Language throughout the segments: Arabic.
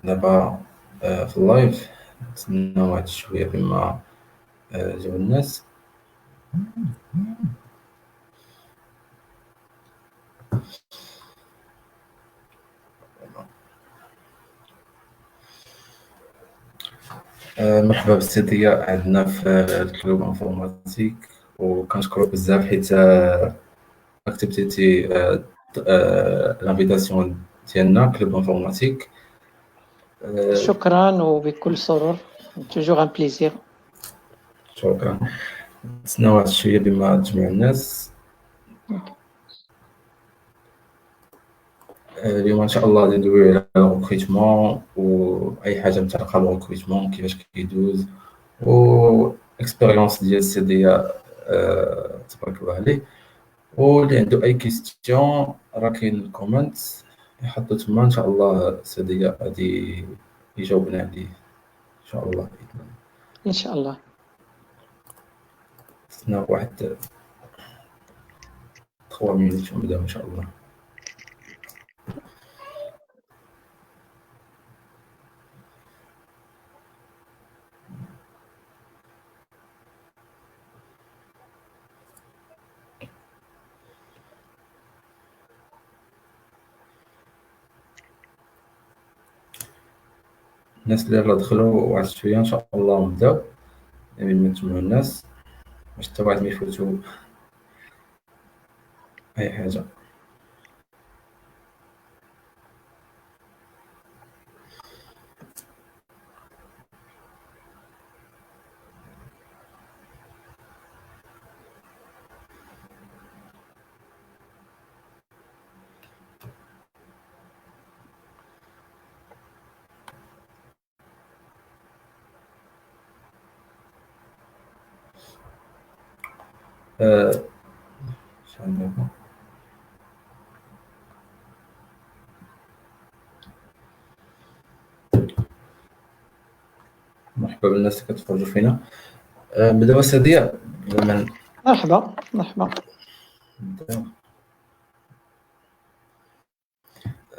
دابا في اللايف نتسناو واحد شوية بما جاو الناس. مرحبا بالسيدية عندنا في الكلوب انفورماتيك، وكنشكرك بزاف حيت اكتبتي لانفيتاسيون ديالنا كلوب انفورماتيك. شكرا وبكل سرور. توجور ان بليزير. شكرا. نتسناو واحد شوية بما تجمع الناس. اليوم ان شاء الله غادي ندويو على الريكروتمون واي حاجه متعلقه بالريكروتمون، كيفاش كيدوز، و اكسبيريونس ديال السيديه تبارك الله عليه. واللي عنده اي كيستيون راه كاين الكومنت يحطو تما، ان شاء الله السيديه غادي يجاوبنا عليه ان شاء الله باذن الله. ان شاء الله. نستناو واحد 3 مينوت ونبداو ان شاء الله. الناس اللي راه دخلوا واحد شويه ان شاء الله نبداو من نجمعوا الناس باش حتى واحد ما يفوتو اي حاجه. شحال دابا؟ مرحبا بالناس اللي كتفرجوا فينا. بداو السادية من مرحبا مرحبا.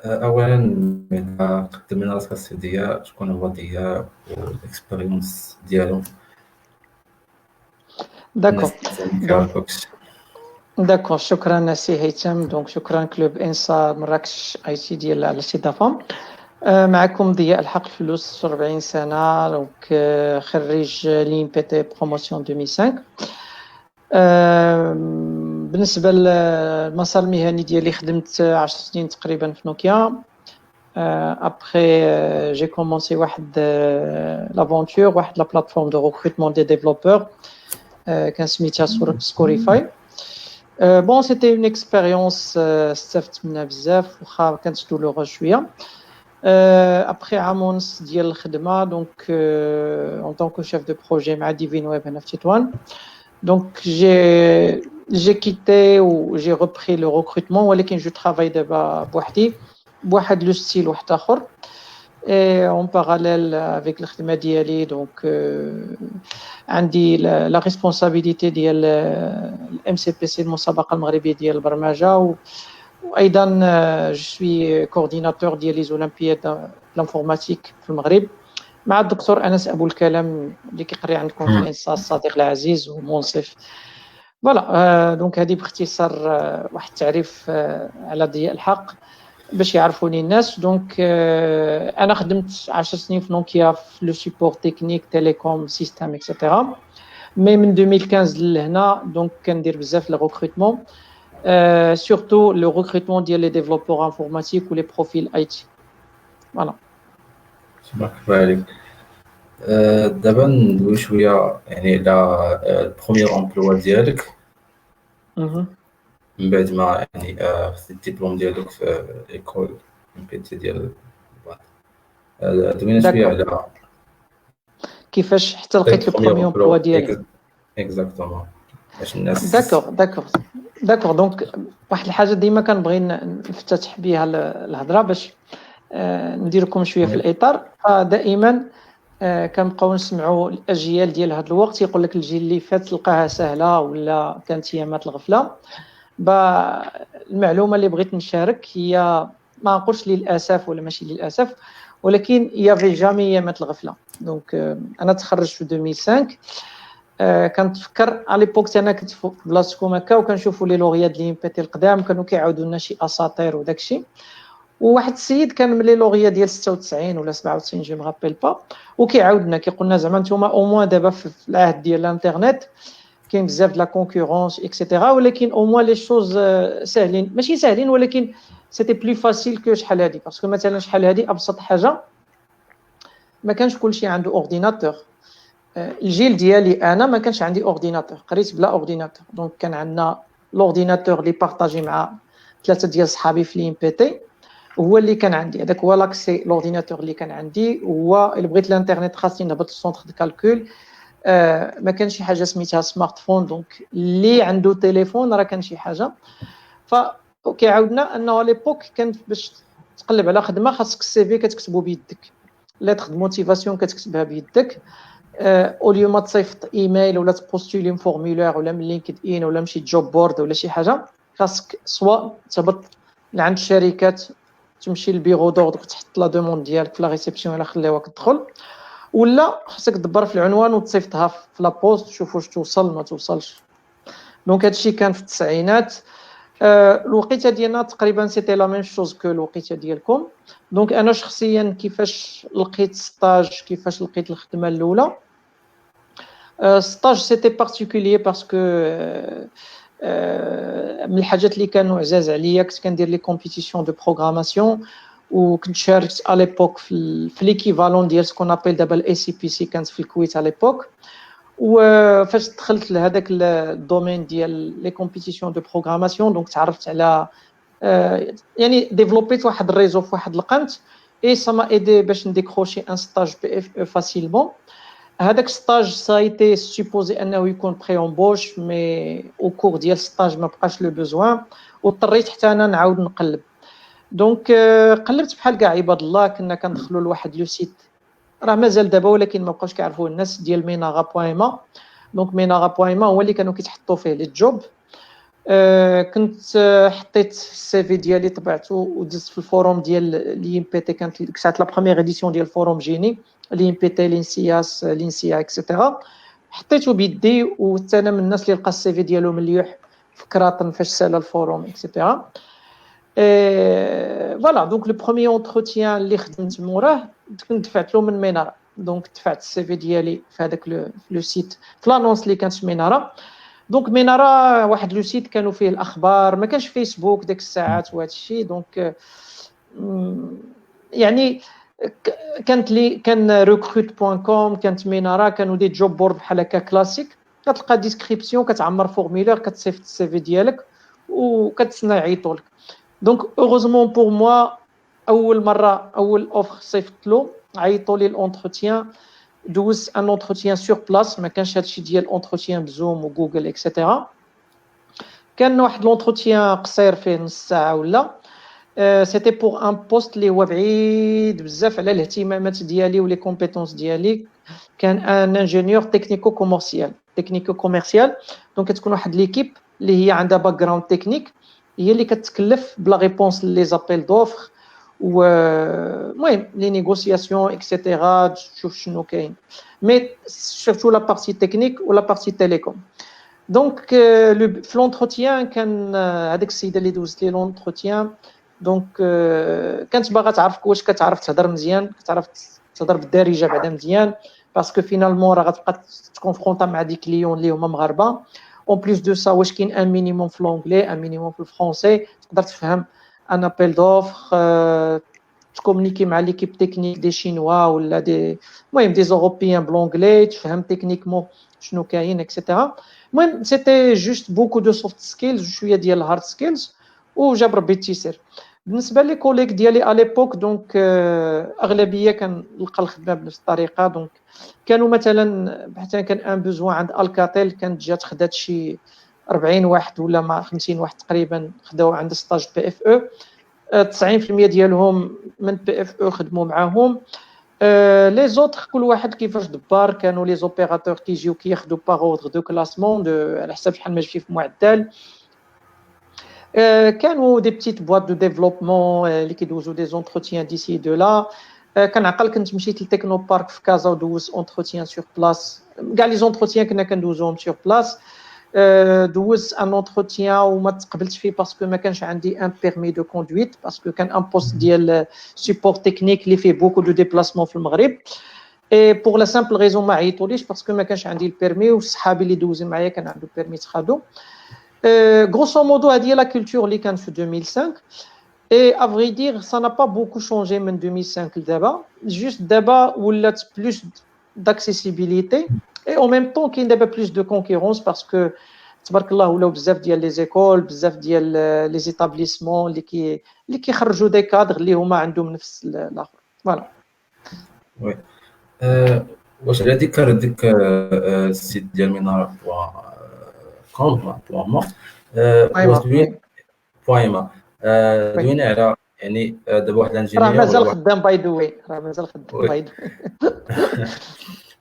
اولا قدم لنا راسك السيدية، شكون هو ضياء والاكسبيريونس ديالو، الناس داكور اللي دونك كيعرفوكش. داكور. شكرا سي هيثم. دونك شكرا كلوب انسا مراكش اي تي ديال على الاستضافه. معكم ضياء الحق الفلوس، 40 سنه، دونك خريج لين بي تي بروموسيون 2005. بالنسبه للمسار المهني ديالي خدمت 10 سنين تقريبا في نوكيا. Après, j'ai commencé l'aventure, la plateforme de recrutement des développeurs, qui s'appelle Scorify. Bon, c'était une expérience استفدت بزاف وخا كانت douloureuse شويه. Après عام ونص ديال الخدمه، donc en tant que chef de projet مع ديفين ويب هنا في تطوان. Donc j'ai quitté ou j'ai repris le recrutement, ولكن je travaille دابا بوحدي بواحد لو ستيل واحد اخر. Et en parallèle avec الخدمه ديالي، donc عندي la responsabilité ديال الام سي بي سي، المسابقه المغربيه ديال البرمجه، وايضا je suis coordinateur ديال لي زولمبياد لانفورماتيك في المغرب مع الدكتور انس ابو الكلام اللي كيقري عندكم في الانصاص، الصديق العزيز ومنصف. فوالا دونك هذه باختصار واحد التعريف على ضياء الحق باش يعرفوني الناس. دونك انا خدمت 10 سنين في نوكيا في لو سيبور تكنيك تيليكوم سيستم اكسيتيرا. مي من 2015 لهنا دونك كندير بزاف لو ريكروتمون، سورتو لو ريكروتمون ديال لي ديفلوبور انفورماتيك ولي بروفيل اي تي. فوالا. تبارك الله عليك. دابا ندوي شويه يعني على البروميير امبلوا ديالك من بعد ما يعني خديت الدبلوم ديالك في ايكول ام بي تي ديال دوينا شويه على كيفاش حتى لقيت لو البروميير بروميير امبلوا امبلوا. ديالي. اكزاكتومون باش الناس. داكور. دونك واحد الحاجه ديما كنبغي نفتتح بها الهضره باش نديركم شويه في الاطار. دائما كنبقاو نسمعوا الاجيال ديال هذا الوقت يقول لك الجيل اللي فات لقاها سهله ولا كانت ايامات الغفله. المعلومه اللي بغيت نشارك هي، ما نقولش للاسف ولا ماشي للاسف، ولكن il y avait jamais ايامات الغفله. دونك انا تخرجت في 2005. كنتفكر على ليبوك انا كنت في بلاصتكم هكا وكنشوفوا لي لوغيات ديال بيتي القدام كانوا كيعاودوا لنا شي اساطير وداكشي. وواحد السيد كان من لي لوغيا ديال 96 ولا 97 جو مغابيل با وكيعاود لنا كيقول لنا زعما نتوما او موان دابا في العهد ديال الانترنت كاين بزاف د لا كونكورونس اكسيتيرا ولكن او موان لي شوز ساهلين ماشي ساهلين ولكن سيتي بلو فاسيل كو شحال هادي باسكو مثلا شحال هادي ابسط حاجه ما كانش كلشي عنده اورديناتور. الجيل ديالي انا ما كانش عندي اورديناتور قريت بلا اورديناتور دونك كان عندنا لورديناتور اللي بارطاجي مع 3 ديال صحابي في لي بي تي هو اللي كان عندي هذاك هو لاكسي لورديناتور اللي كان عندي هو اللي بغيت الانترنت خاصني نهبط للسونتر دو كالكول. ما كانش شي حاجه سميتها سمارت فون دونك اللي عنده تليفون راه كان شي حاجه. ف كيعاودنا انه ليبوك كانت باش تقلب على خدمه خاصك السي في كتكتبو بيدك ليتر دو موتيفاسيون كتكتبها بيدك اوليو ما تصيفط ايميل ولا تبوستولي فورمولير ولا من لينكد ان ولا مشي جوب بورد ولا شي حاجه خاصك سوا تهبط لعند الشركات تمشي للبيرو دوردر تحط لا دوموند ديالك في لا ريسبسيون الا خليوك تدخل ولا خاصك تدبر في العنوان وتصيفطها في لا بوست تشوف واش توصل ما توصلش. دونك هادشي كان في التسعينات. الوقيته ديالنا تقريبا سيتي لا ميم شوز كو الوقيته ديالكم. دونك انا شخصيا كيفاش لقيت ستاج كيفاش لقيت الخدمه الاولى. ستاج سيتي بارتيكولير باسكو من الحاجات اللي كانوا عزاز عليا كنت كندير لي كومبيتيسيون دو بروغراماسيون وكنت شاركت على ليبوك في ليكيفالون ديال سكون ابل دابا الاي سي بي سي كانت في الكويت على ليبوك. وفاش دخلت لهذاك الدومين ديال لي كومبيتيسيون دو بروغراماسيون دونك تعرفت على يعني ديفلوبيت واحد الريزو في واحد القنت اي سا ما ايدي باش نديكروشي ان ستاج بي اف او فاسيلمون. هذاك ستاج سايتي سوبوزي انه يكون بري امبوش مي او كور ديال ستاج ما بقاش لو بوزوان واضطريت حتى انا نعاود نقلب. دونك قلبت بحال كاع عباد الله كنا كندخلوا لواحد لو سيت راه مازال دابا ولكن ما بقاوش كيعرفوه الناس ديال ميناغا.ما. دونك ميناغا.ما هو اللي كانوا كيتحطوا فيه لي جوب. كنت حطيت السي في ديالي طبعته ودزت في الفوروم ديال لي ام بي تي كانت ديك الساعه لا بروميير اديسيون ديال الفوروم جيني لي ام بي تي لينسياس لينسيا اكسيتيرا حطيته بيدي وحتى انا من الناس اللي لقى السي في ديالو مليح في كراطن فاش سالا الفوروم اكسيتيرا. فوالا دونك لو بروميير اونتروتيان اللي خدمت موراه كنت دفعت له من مينارا. دونك دفعت السي في ديالي في هذاك لو سيت في لانونس اللي كانت في مينارا. دونك مينارا واحد لو سيت كانوا فيه الاخبار ما كانش فيسبوك ديك الساعات وهذا الشيء. دونك يعني كانت لي كان recruit.com كانت مينارا كانوا دي جوب بورد بحال هكا كلاسيك كتلقى ديسكريبسيون كتعمر فورمولير كتصيفط السي في ديالك وكتسنى يعيطوا لك. دونك اوغوزمون بور موا اول مره اول اوفر صيفط له عيطوا لي الانتروتيان دوز ان انتروتيان سور بلاص ما كانش هادشي ديال انتروتيان بزوم وجوجل اكسيتيرا. كان واحد الانتروتيان قصير فيه نص ساعه ولا سيتي بور ان بوست اللي هو بعيد بزاف على الاهتمامات ديالي ولي كومبيتونس ديالي. كان ان انجينيور تكنيكو كوميرسيال دونك كتكون واحد ليكيب اللي هي عندها باك جراوند تكنيك هي اللي كتكلف بلا ريبونس لي زابيل دوفر ومهم لي نيغوسياسيون اكسيتيرا تشوف شنو كاين مي سورتو لا بارتي تكنيك ولا بارتي تيليكوم. دونك في لونتروتيان كان هذاك السيده اللي دوزت لي لونتروتيان دونك كانت باغا تعرفك واش كتعرف تهضر مزيان كتعرف تهضر بالدارجه بعدا مزيان باسكو فينالمون راه غتبقى تكونفرونطا مع دي كليون اللي هما مغاربه اون بليس دو سا واش كاين ان مينيموم في لونجلي ان مينيموم في الفرونسي تقدر تفهم ان ابل دوفر تكومونيكي مع ليكيب تكنيك دي شينوا ولا دي المهم دي اوروبيان بلونجلي تفهم تكنيكمون شنو كاين اكسيتيرا. المهم سيتي جوست بوكو دو سوفت سكيلز شويه ديال الهارد سكيلز وجاب ربي التيسير. بالنسبه لي كوليك ديالي على ليبوك دونك اغلبيه كنلقى الخدمه بنفس الطريقه. دونك كانوا مثلا حتى كان ان بوزوان عند الكاتيل كانت جات خدات شي 40 واحد ولا مع 50 واحد تقريبا خداو عند ستاج بي اف او 90% ديالهم من بي اف او خدموا معاهم. لي زوتر كل واحد كيفاش دبار كانوا لي زوبيراتور كيجيو كياخذوا باغ اوردر دو كلاسمون على حساب شحال ما جبتي في معدل. كانوا دي بتيت بواط دو ديفلوبمون اللي كيدوزو دي زونتروتيان ديسي دو لا كنعقل كنت مشيت للتكنو بارك في كازا ودوزت اونتروتيان سور بلاص، كاع لي زونتروتيان كنا كندوزوهم سور بلاص. دوزت ان اونتروتيان وما تقبلتش فيه باسكو ما كانش عندي ان بيرمي دو كوندويت، باسكو كان ان بوست ديال سيبور تكنيك اللي فيه بوكو دو ديبلاسمون في المغرب. اي بور لا سامبل ريزون ما عيطوليش باسكو ما كانش عندي البيرمي، وصحابي اللي دوزين معايا كان عنده بيرمي تخادو. غروسو مودو هذه لا كولتور اللي كانت في 2005. Et à vrai dire, ça n'a pas beaucoup changé من 2005 لدابا. Juste دابا ولات plus d'accessibilité et en même temps كاين دابا plus de concurrence parce que تبارك الله ولاو بزاف ديال لي زيكول، بزاف ديال لي زيتابليسمون اللي كيخرجوا دي كادر اللي هما عندهم نفس الاخر. فوالا. وي واش على ديك السيت ديال مناره كوم مو بويما دوينا على يعني دابا واحد الانجينيور راه مازال خدام باي ذا واي، راه مازال خدام باي ذا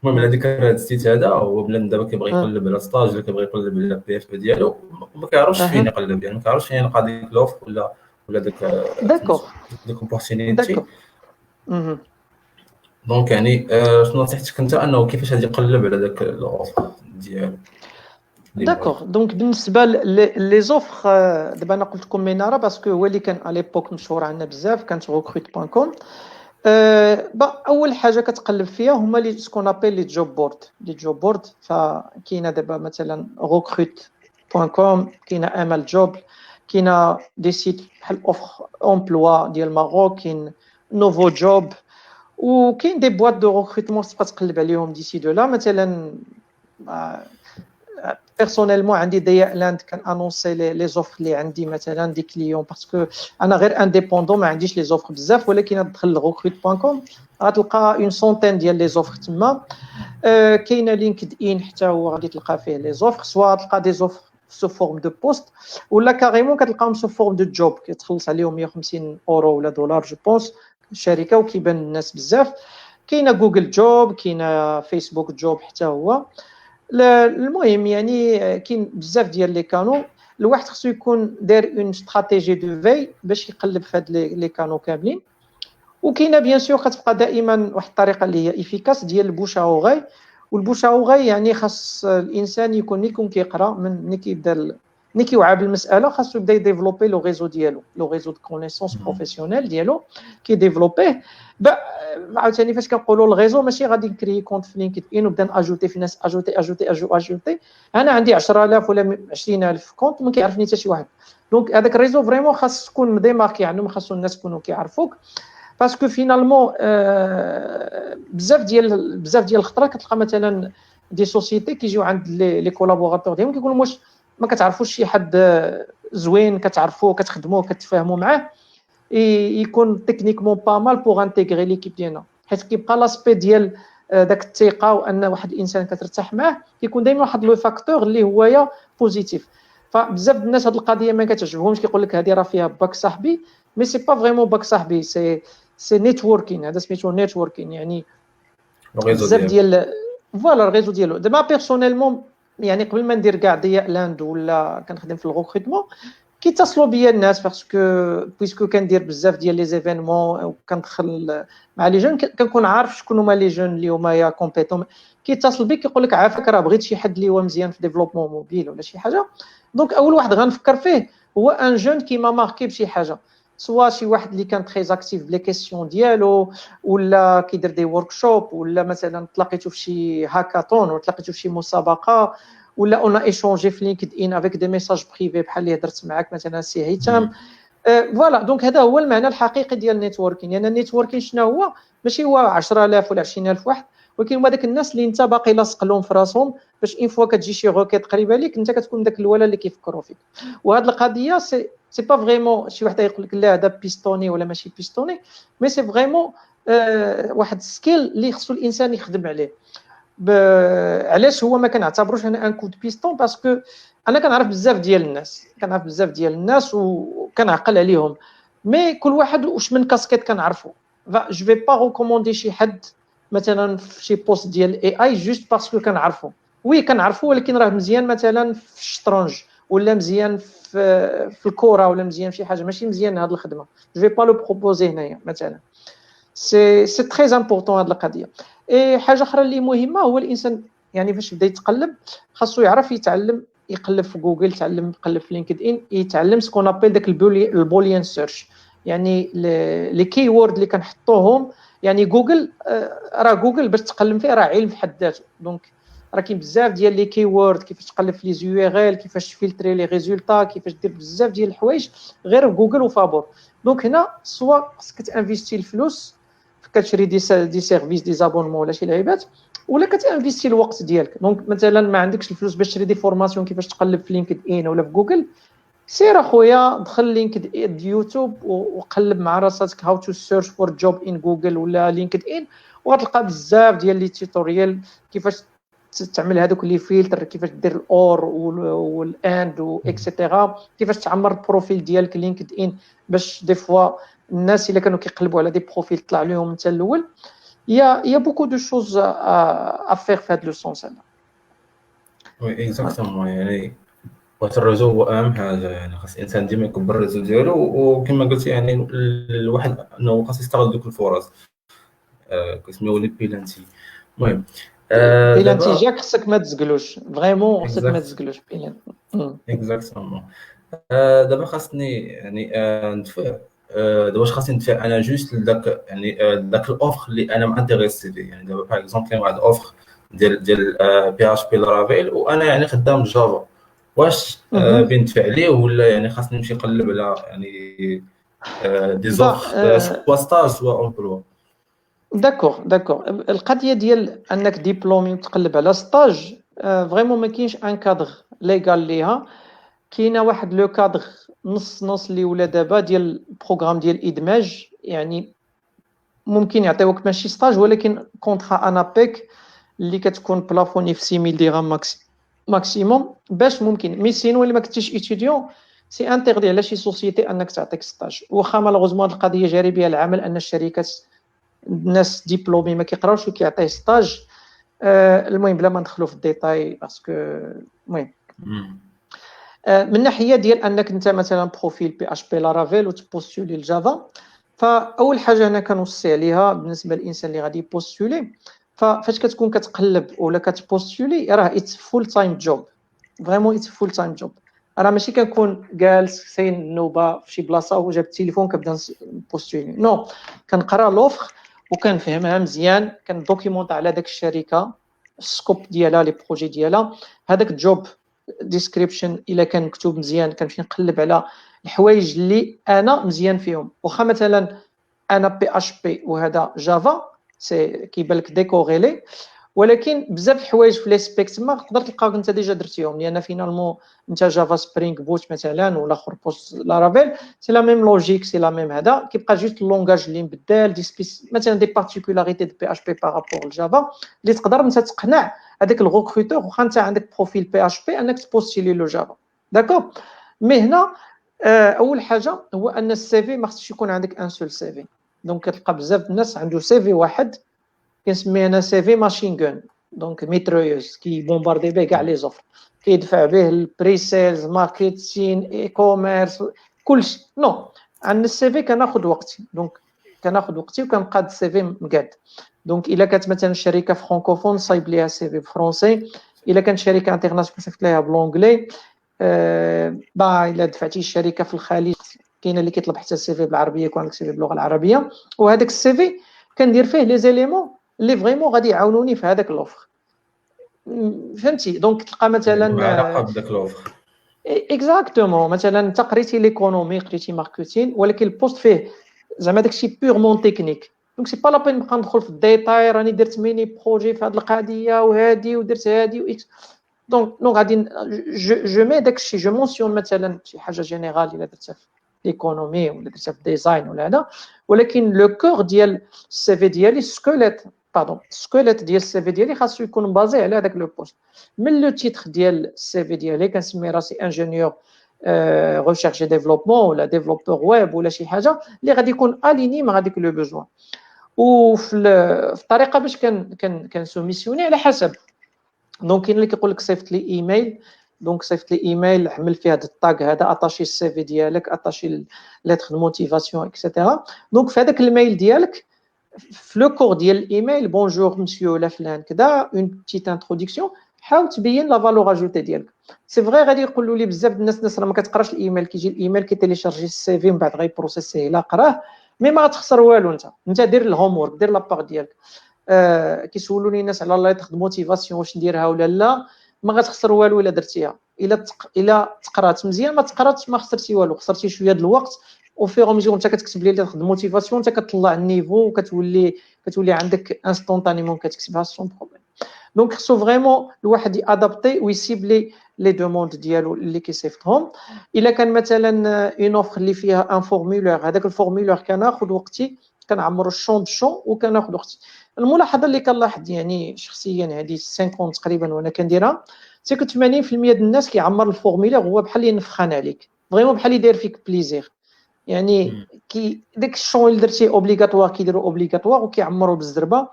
المهم على ديك هذا السيت هذا هو بلان دابا كيبغي يقلب على ستاج ولا كيبغي يقلب على بي اف ديالو، ما كيعرفش فين يقلب، يعني ما كيعرفش فين يلقى ديك لوف ولا داك اوبورتونيتي. دونك يعني شنو نصيحتك انت انه كيفاش غادي يقلب على داك الاوفر ديالو؟ داكوغ. دونك بالنسبه لي زوفر دابا انا قلت لكم مناره باسكو هو اللي كان على ليبوك مشهور عندنا بزاف، كانت recruit.com. اول حاجه كتقلب فيها هما لي سكون ابل لي جوب بورد. لي جوب بورد فكاينه دابا مثلا recruit.com، كاينه امل جوب، كاينه دي سيت بحال اوفر امبلوا ديال ماروك، كاين نوفو جوب، وكاين دي بواط دو recrutement تبقى تقلب عليهم ديسي دو لا. مثلا بيرسونيلمون عندي ديا لاند كان انونسي لي زوفر اللي عندي مثلا دي كليون، باسكو انا غير انديبوندون ما عنديش لي زوفر بزاف، ولكن تدخل لغوكريت.com غتلقى اون سونتين ديال لي زوفر تما. كاينه لينكد ان حتى هو غادي تلقى فيه لي زوفر، سواء تلقى دي زوفر سو فورم دو بوست ولا كاريمون كتلقاهم سو فورم دو جوب كتخلص عليهم 150 اورو ولا دولار جو بونس الشركه، وكيبان الناس بزاف. كاينه جوجل جوب، كاينه فيسبوك جوب حتى هو. المهم يعني كاين بزاف ديال لي كانو، الواحد خصو يكون داير اون استراتيجي دو في باش يقلب في هاد لي كانو كاملين. وكاينه بيان سور كتبقى دائما واحد الطريقه اللي هي افيكاس ديال البوشاوغي. والبوشاوغي يعني خاص الانسان يكون كيقرا من كيبدا ملي كيوعى بالمساله، خاصو يبدا يديفلوبي لو ريزو ديالو، لو ريزو دو كونيسونس بروفيسيونيل ديالو كيديفلوبيه. عاوتاني فاش كنقولوا الريزو ماشي غادي نكري كونت في لينكد ان ونبدا اجوتي في ناس، اجوتي. انا عندي 10,000 ولا 20,000 كونت وما كيعرفني حتى شي واحد. دونك هذاك الريزو فريمون خاص تكون مديماركي عنه، ما خاصو الناس يكونوا كيعرفوك، باسكو فينالمون بزاف ديال الخطرات كتلقى مثلا دي سوسيتي كيجيو عند لي كولابوراتور ديالهم كيقولوا واش ما كتعرفوش شي حد زوين كتعرفوه كتخدموه كتفاهموا معاه يكون تكنيكمون با مال بوغ انتيغري ليكيب ديالنا، حيت كيبقى لاسبي ديال داك الثقه وان واحد الانسان كترتاح معاه كيكون دائما واحد لو فاكتور اللي هو بوزيتيف. فبزاف الناس هاد القضيه ما كتعجبهمش، كيقول لك هذه راه فيها باك صاحبي، مي سي با فريمون باك صاحبي، سي نيتوركين. هذا سميتو نيتوركين، يعني بزاف ديال فوالا الريزو ديالو. دابا بيرسونيلمون يعني قبل ما ندير كاع ضياء لاند ولا كنخدم في الغوكريتمون كيتصلوا بيا الناس، باسكو كندير بزاف ديال لي زيفينمون وكندخل مع لي جون، كنكون عارف شكون هما لي جون اللي هما يا كومبيتون. كيتصل بك كيقول لك عافاك راه بغيت شي حد اللي هو مزيان في ديفلوبمون موبيل ولا شي حاجه. دونك اول واحد غنفكر فيه هو ان جون كيما ماركي بشي حاجه، سوا شي واحد اللي كان تري اكتيف بلي كيسيون ديالو، ولا كيدير دي وركشوب، ولا مثلا تلاقيتو في شي هاكاطون ولا تلاقيتو في شي مسابقه، ولا اون ايشونجي في لينكد ان افيك دي ميساج بريفي بحال اللي هضرت معاك مثلا سي هيثم. فوالا دونك هذا هو المعنى الحقيقي ديال النيتوركين. يعني النيتوركين شنو هو؟ ماشي هو 10,000 ولا 20,000 واحد، ولكن هما داك الناس اللي انت باقي لاصق لهم في راسهم، باش ان فوا كتجي شي روكيت قريبه ليك انت كتكون داك الولا اللي كيفكروا فيك. وهاد القضيه سي با فريمون شي واحد يقول لك لا هذا بيستوني ولا ماشي بيستوني، مي سي فريمون واحد سكيل اللي خصو الانسان يخدم عليه. علاش هو ما كنعتبروش انا ان كود بيستون؟ باسكو انا كنعرف بزاف ديال الناس وكنعقل عليهم، مي كل واحد واش من كاسكيت كنعرفو. جو في با ريكوموندي شي حد مثلا في شي بوست ديال اي اي جوست باسكو كنعرفو. وي كنعرفو، ولكن راه مزيان مثلا في الشطرنج ولا مزيان في الكره ولا مزيان في شي حاجه، ماشي مزيان هاد الخدمه. جو في با لو بروبوزي هنايا مثلا. سي تري امبورطون هاد القضيه. اي حاجه اخرى اللي مهمه هو الانسان يعني فاش بدا يتقلب خاصو يعرف يتعلم يقلب في جوجل، يقلب في لينكد ان، يتعلم سكون ابيل داك البوليان سيرش، يعني لي كي وورد اللي كنحطوهم. يعني جوجل راه جوجل باش تقلب فيه راه علم في حد ذاته. دونك راه كاين بزاف ديال لي كي وورد، كيفاش تقلب في لي يو ار ال، كيفاش تفلتري لي ريزولطا، كيفاش دير بزاف ديال الحوايج غير في جوجل وفابور. دونك هنا سوا خصك تانفيستي الفلوس كتشري دي سيرفيس دي زابونمون ولا شي لعيبات، ولا كتانفيستي الوقت ديالك. دونك مثلا ما عندكش الفلوس باش تشري دي فورماسيون كيفاش تقلب في لينكد ان ولا في جوجل، سير اخويا دخل لينكد ان يوتيوب وقلب مع راسك هاو تو سيرش فور جوب ان جوجل ولا لينكد ان، وغتلقى بزاف ديال لي توتوريال كيفاش تعمل هذوك لي فلتر، كيفاش دير الاور والاند واكسيتيرا، كيفاش تعمر البروفيل ديالك لينكد ان باش دي فوا الناس اللي كانوا كيقلبوا على دي بروفيل طلع لهم انت الاول. يا بوكو دو شوز ا فير في هذا لو سونس هذا. وي اكزاكتومون. يعني وقت الرجوع هو اهم حاجه، يعني خاص الانسان ديما يكبر الرزق ديالو، وكما قلت يعني الواحد انه خاص يستغل دوك الفرص كيسميو لي بيلانتي. المهم بيلانتي دابا جاك خصك ما تزقلوش فريمون، خصك ما اكزاكت تزقلوش بيلان. اكزاكتومون. دابا خاصني يعني ندفع. دابا واش خاصني ندفع انا جوست لذاك يعني ذاك الاوفر اللي انا مانتيريسي فيه. يعني دابا باغ اكزومبل كاين واحد اوفر ديال بي اش بي لارافيل، وانا يعني خدام جافا، واش بين ندفع ليه ولا يعني خاصني نمشي نقلب على يعني دي زوفر سوا ستاج سوا امبلوا؟ داكوغ القضيه ديال انك ديبلومي وتقلب على ستاج فريمون ما كاينش ان كادر ليغال ليها. كاينه واحد لو كادر نص نص اللي ولا دابا ديال البروغرام ديال الادماج، يعني ممكن يعطيوك ماشي ستاج ولكن كونطرا انابيك اللي كتكون بلافوني في 6000 درهم ماكسيموم باش ممكن. مي سينو اللي ما كنتيش ايتيديون سي انتردي على شي سوسيتي انك تعطيك ستاج. واخا مالوغوزمون هاد القضيه جاري بها العمل ان الشركات الناس ديبلومي ما كيقراوش وكيعطيه ستاج. المهم بلا ما ندخلوا في الديتاي باسكو المهم من ناحيه ديال انك انت مثلا بروفيل بي اش بي لارافيل وتبوستولي الجافا، فاول حاجه انا كنوصي عليها بالنسبه للانسان اللي غادي يبوستولي، فاش كتكون كتقلب ولا كتبوستولي راه اتس فول تايم جوب، فريمون اتس فول تايم جوب. راه ماشي كنكون جالس سين النوبه في شي بلاصه وجاب التليفون كنبدا نبوستولي، نو كنقرا لوفر وكنفهمها مزيان، كندوكيمونط على داك الشركه السكوب ديالها لي بروجي ديالها، هذاك الجوب ديسكريبشن الا كان مكتوب مزيان كنمشي نقلب على الحوايج اللي انا مزيان فيهم. واخا مثلا انا بي اش بي وهذا جافا سي كيبان لك ديكوريلي، ولكن بزاف الحوايج في لي سبيك تما تقدر تلقاك انت ديجا درتيهم، لان فينالمون انت جافا سبرينغ بوت مثلا ولا اخر بوست لارافيل سي لا ميم لوجيك سي لا ميم، هذا كيبقى جوست اللونغاج اللي مبدل دي سبيس مثلا دي بارتيكولاريتي دي بي اش بي بارابور لجافا اللي تقدر انت تقنع هذاك الغوكروتور واخا انت عندك بروفيل بي اش بي انك تبوستيلي له جافا. داكوغ مي هنا اول حاجه هو ان السي في ما خصش يكون عندك ان سول سي في. دونك كتلقى بزاف الناس عنده سي في واحد كنسميه انا سي في ماشين غون، دونك ميترويوز كي بومباردي به كاع لي زوفر، كيدفع به البري سيلز ماركتين اي كوميرس كلشي. نو عندنا السي في كناخذ وقتي، دونك كناخذ وقتي وكنقاد السي في مقاد. دونك الا كانت مثلا شركه فرانكوفون صايب ليها سي في فرونسي، الا كانت شركه انترناسيونال صيفط ليها بلونجلي. با الا دفعتي الشركه في الخليج كاينه اللي كيطلب حتى السي في بالعربيه يكون عندك سي في باللغه العربيه، وهذاك السي في كندير فيه لي زيليمون اللي فريمون غادي يعاونوني في هذاك اللوفر. فهمتي؟ دونك تلقى مثلا يكون علاقه بداك الاوفر. اكزاكتومون مثلا انت قريتي ليكونومي قريتي ماركتين ولكن البوست فيه زعما داكشي بيغمون تكنيك، دونك سي با لا بين نبقى ندخل في الديتاي راني درت ميني بروجي في هذه القضيه وهذه ودرت هذه واكس. دونك غادي جو مي داكشي جو مونسيون مثلا شي حاجه جينيرال الا درتها في ليكونومي ولا درتها في ديزاين ولا هذا، ولكن لو كور ديال السي في ديالي سكوليت ديال السي في ديالي خاصو يكون بازي على هذاك لو بوست. من لو تيتر ديال السي في ديالي كنسمي راسي انجينيور ريشيرش ديفلوبمون ولا ديفلوبور ويب ولا شي حاجه اللي غادي يكون اليني مع هذيك لو بوزوان. وفي الطريقه باش كنسوميسيوني على حسب، دونك كاين اللي كيقول لك صيفط لي ايميل، دونك صيفط لي ايميل عمل فيه هذا الطاغ هذا اتاشي السي في ديالك اتاشي ليتر دو موتيفاسيون اكسيتيرا. دونك في هذاك الميل ديالك في لو كور ديال الايميل بونجور مسيو ولا فلان كذا اون بتيت انتروداكسيون، حاول تبين لا فالور اجوتي ديالك. سي فغي غادي يقولوا لي بزاف الناس راه ما كتقراش الايميل، كيجي الايميل كيتيليشارجي السي في من بعد غيبروسيسيه، لا قراه مي ما غتخسر والو. انت دير الهوم وورك، دير لابار ديالك. كيسولوني الناس على لا يتخد موتيفاسيون واش نديرها ولا لا، ما غتخسر والو الا درتيها. الا تقرات مزيان، ما تقراتش ما خسرتي والو، خسرتي شويه د الوقت. وفي ميزور انت كتكتب لي تاخذ موتيفاسيون، انت كتطلع النيفو وكتولي عندك انستونطانيمون كتكتبها سون بروبليم. دونك خصو فريمون الواحد يادابتي ويسيبلي لي دوموند ديالو اللي كيصيفطهم. الا كان مثلا اون اوفر اللي فيها ان فورمولير، هذاك الفورمولير كناخذ وقتي كنعمرو الشون بشون وكناخذ وقتي. الملاحظه اللي كنلاحظ يعني شخصيا هذه 50 تقريبا وانا كنديرها، سي كو 80% ديال الناس كيعمر الفورمولير هو بحال ينفخان عليك، فريمون بحال يدير فيك بليزير. يعني كي داك الشون اللي درتي اوبليغاتوار كيديروا اوبليغاتوار وكيعمروا بالزربه.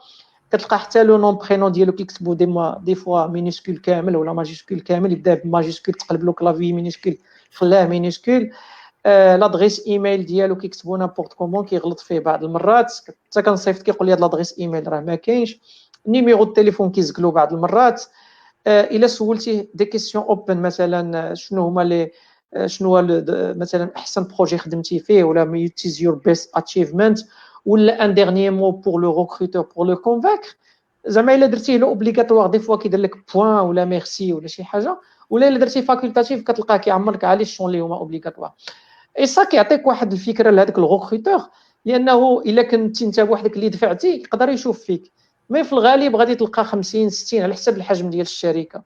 كتلقى حتى لو نون برينون ديالو كيكتبوا دي فوا مينيسكول كامل ولا ماجيسكول كامل، يبدا بماجيسكول تقلب له كلافي مينيسكول خلاه مينيسكول. لادريس ايميل ديالو كيكتبوا نابورت كومون، كيغلط فيه بعض المرات. حتى كنصيفط كيقول لي هاد لادريس ايميل راه ما كاينش. نيميرو التليفون كيزقلو بعض المرات. الا سولتيه دي كيسيون اوبن مثلا شنو هما لي شنو هو مثلا احسن بروجي خدمتي فيه، ولا ميوتيز يور بيست اتشيفمنت، ولا ان ديرنيي مو بور لو ريكروتور بور لو كونفاكر. زعما الا درتيه لو اوبليغاتوار دي فوا كيدير لك بوين ولا ميرسي ولا شي حاجه، ولا الا درتيه فاكولتاتيف كتلقاه كيعمرك على لي شون اللي هما اوبليغاتوار. اي سا كيعطيك واحد الفكره لهذاك الريكروتور، لانه الا كنتي انت بوحدك اللي دفعتي يقدر يشوف فيك، مي في الغالب غادي تلقى 50 60 على حسب الحجم ديال الشركه.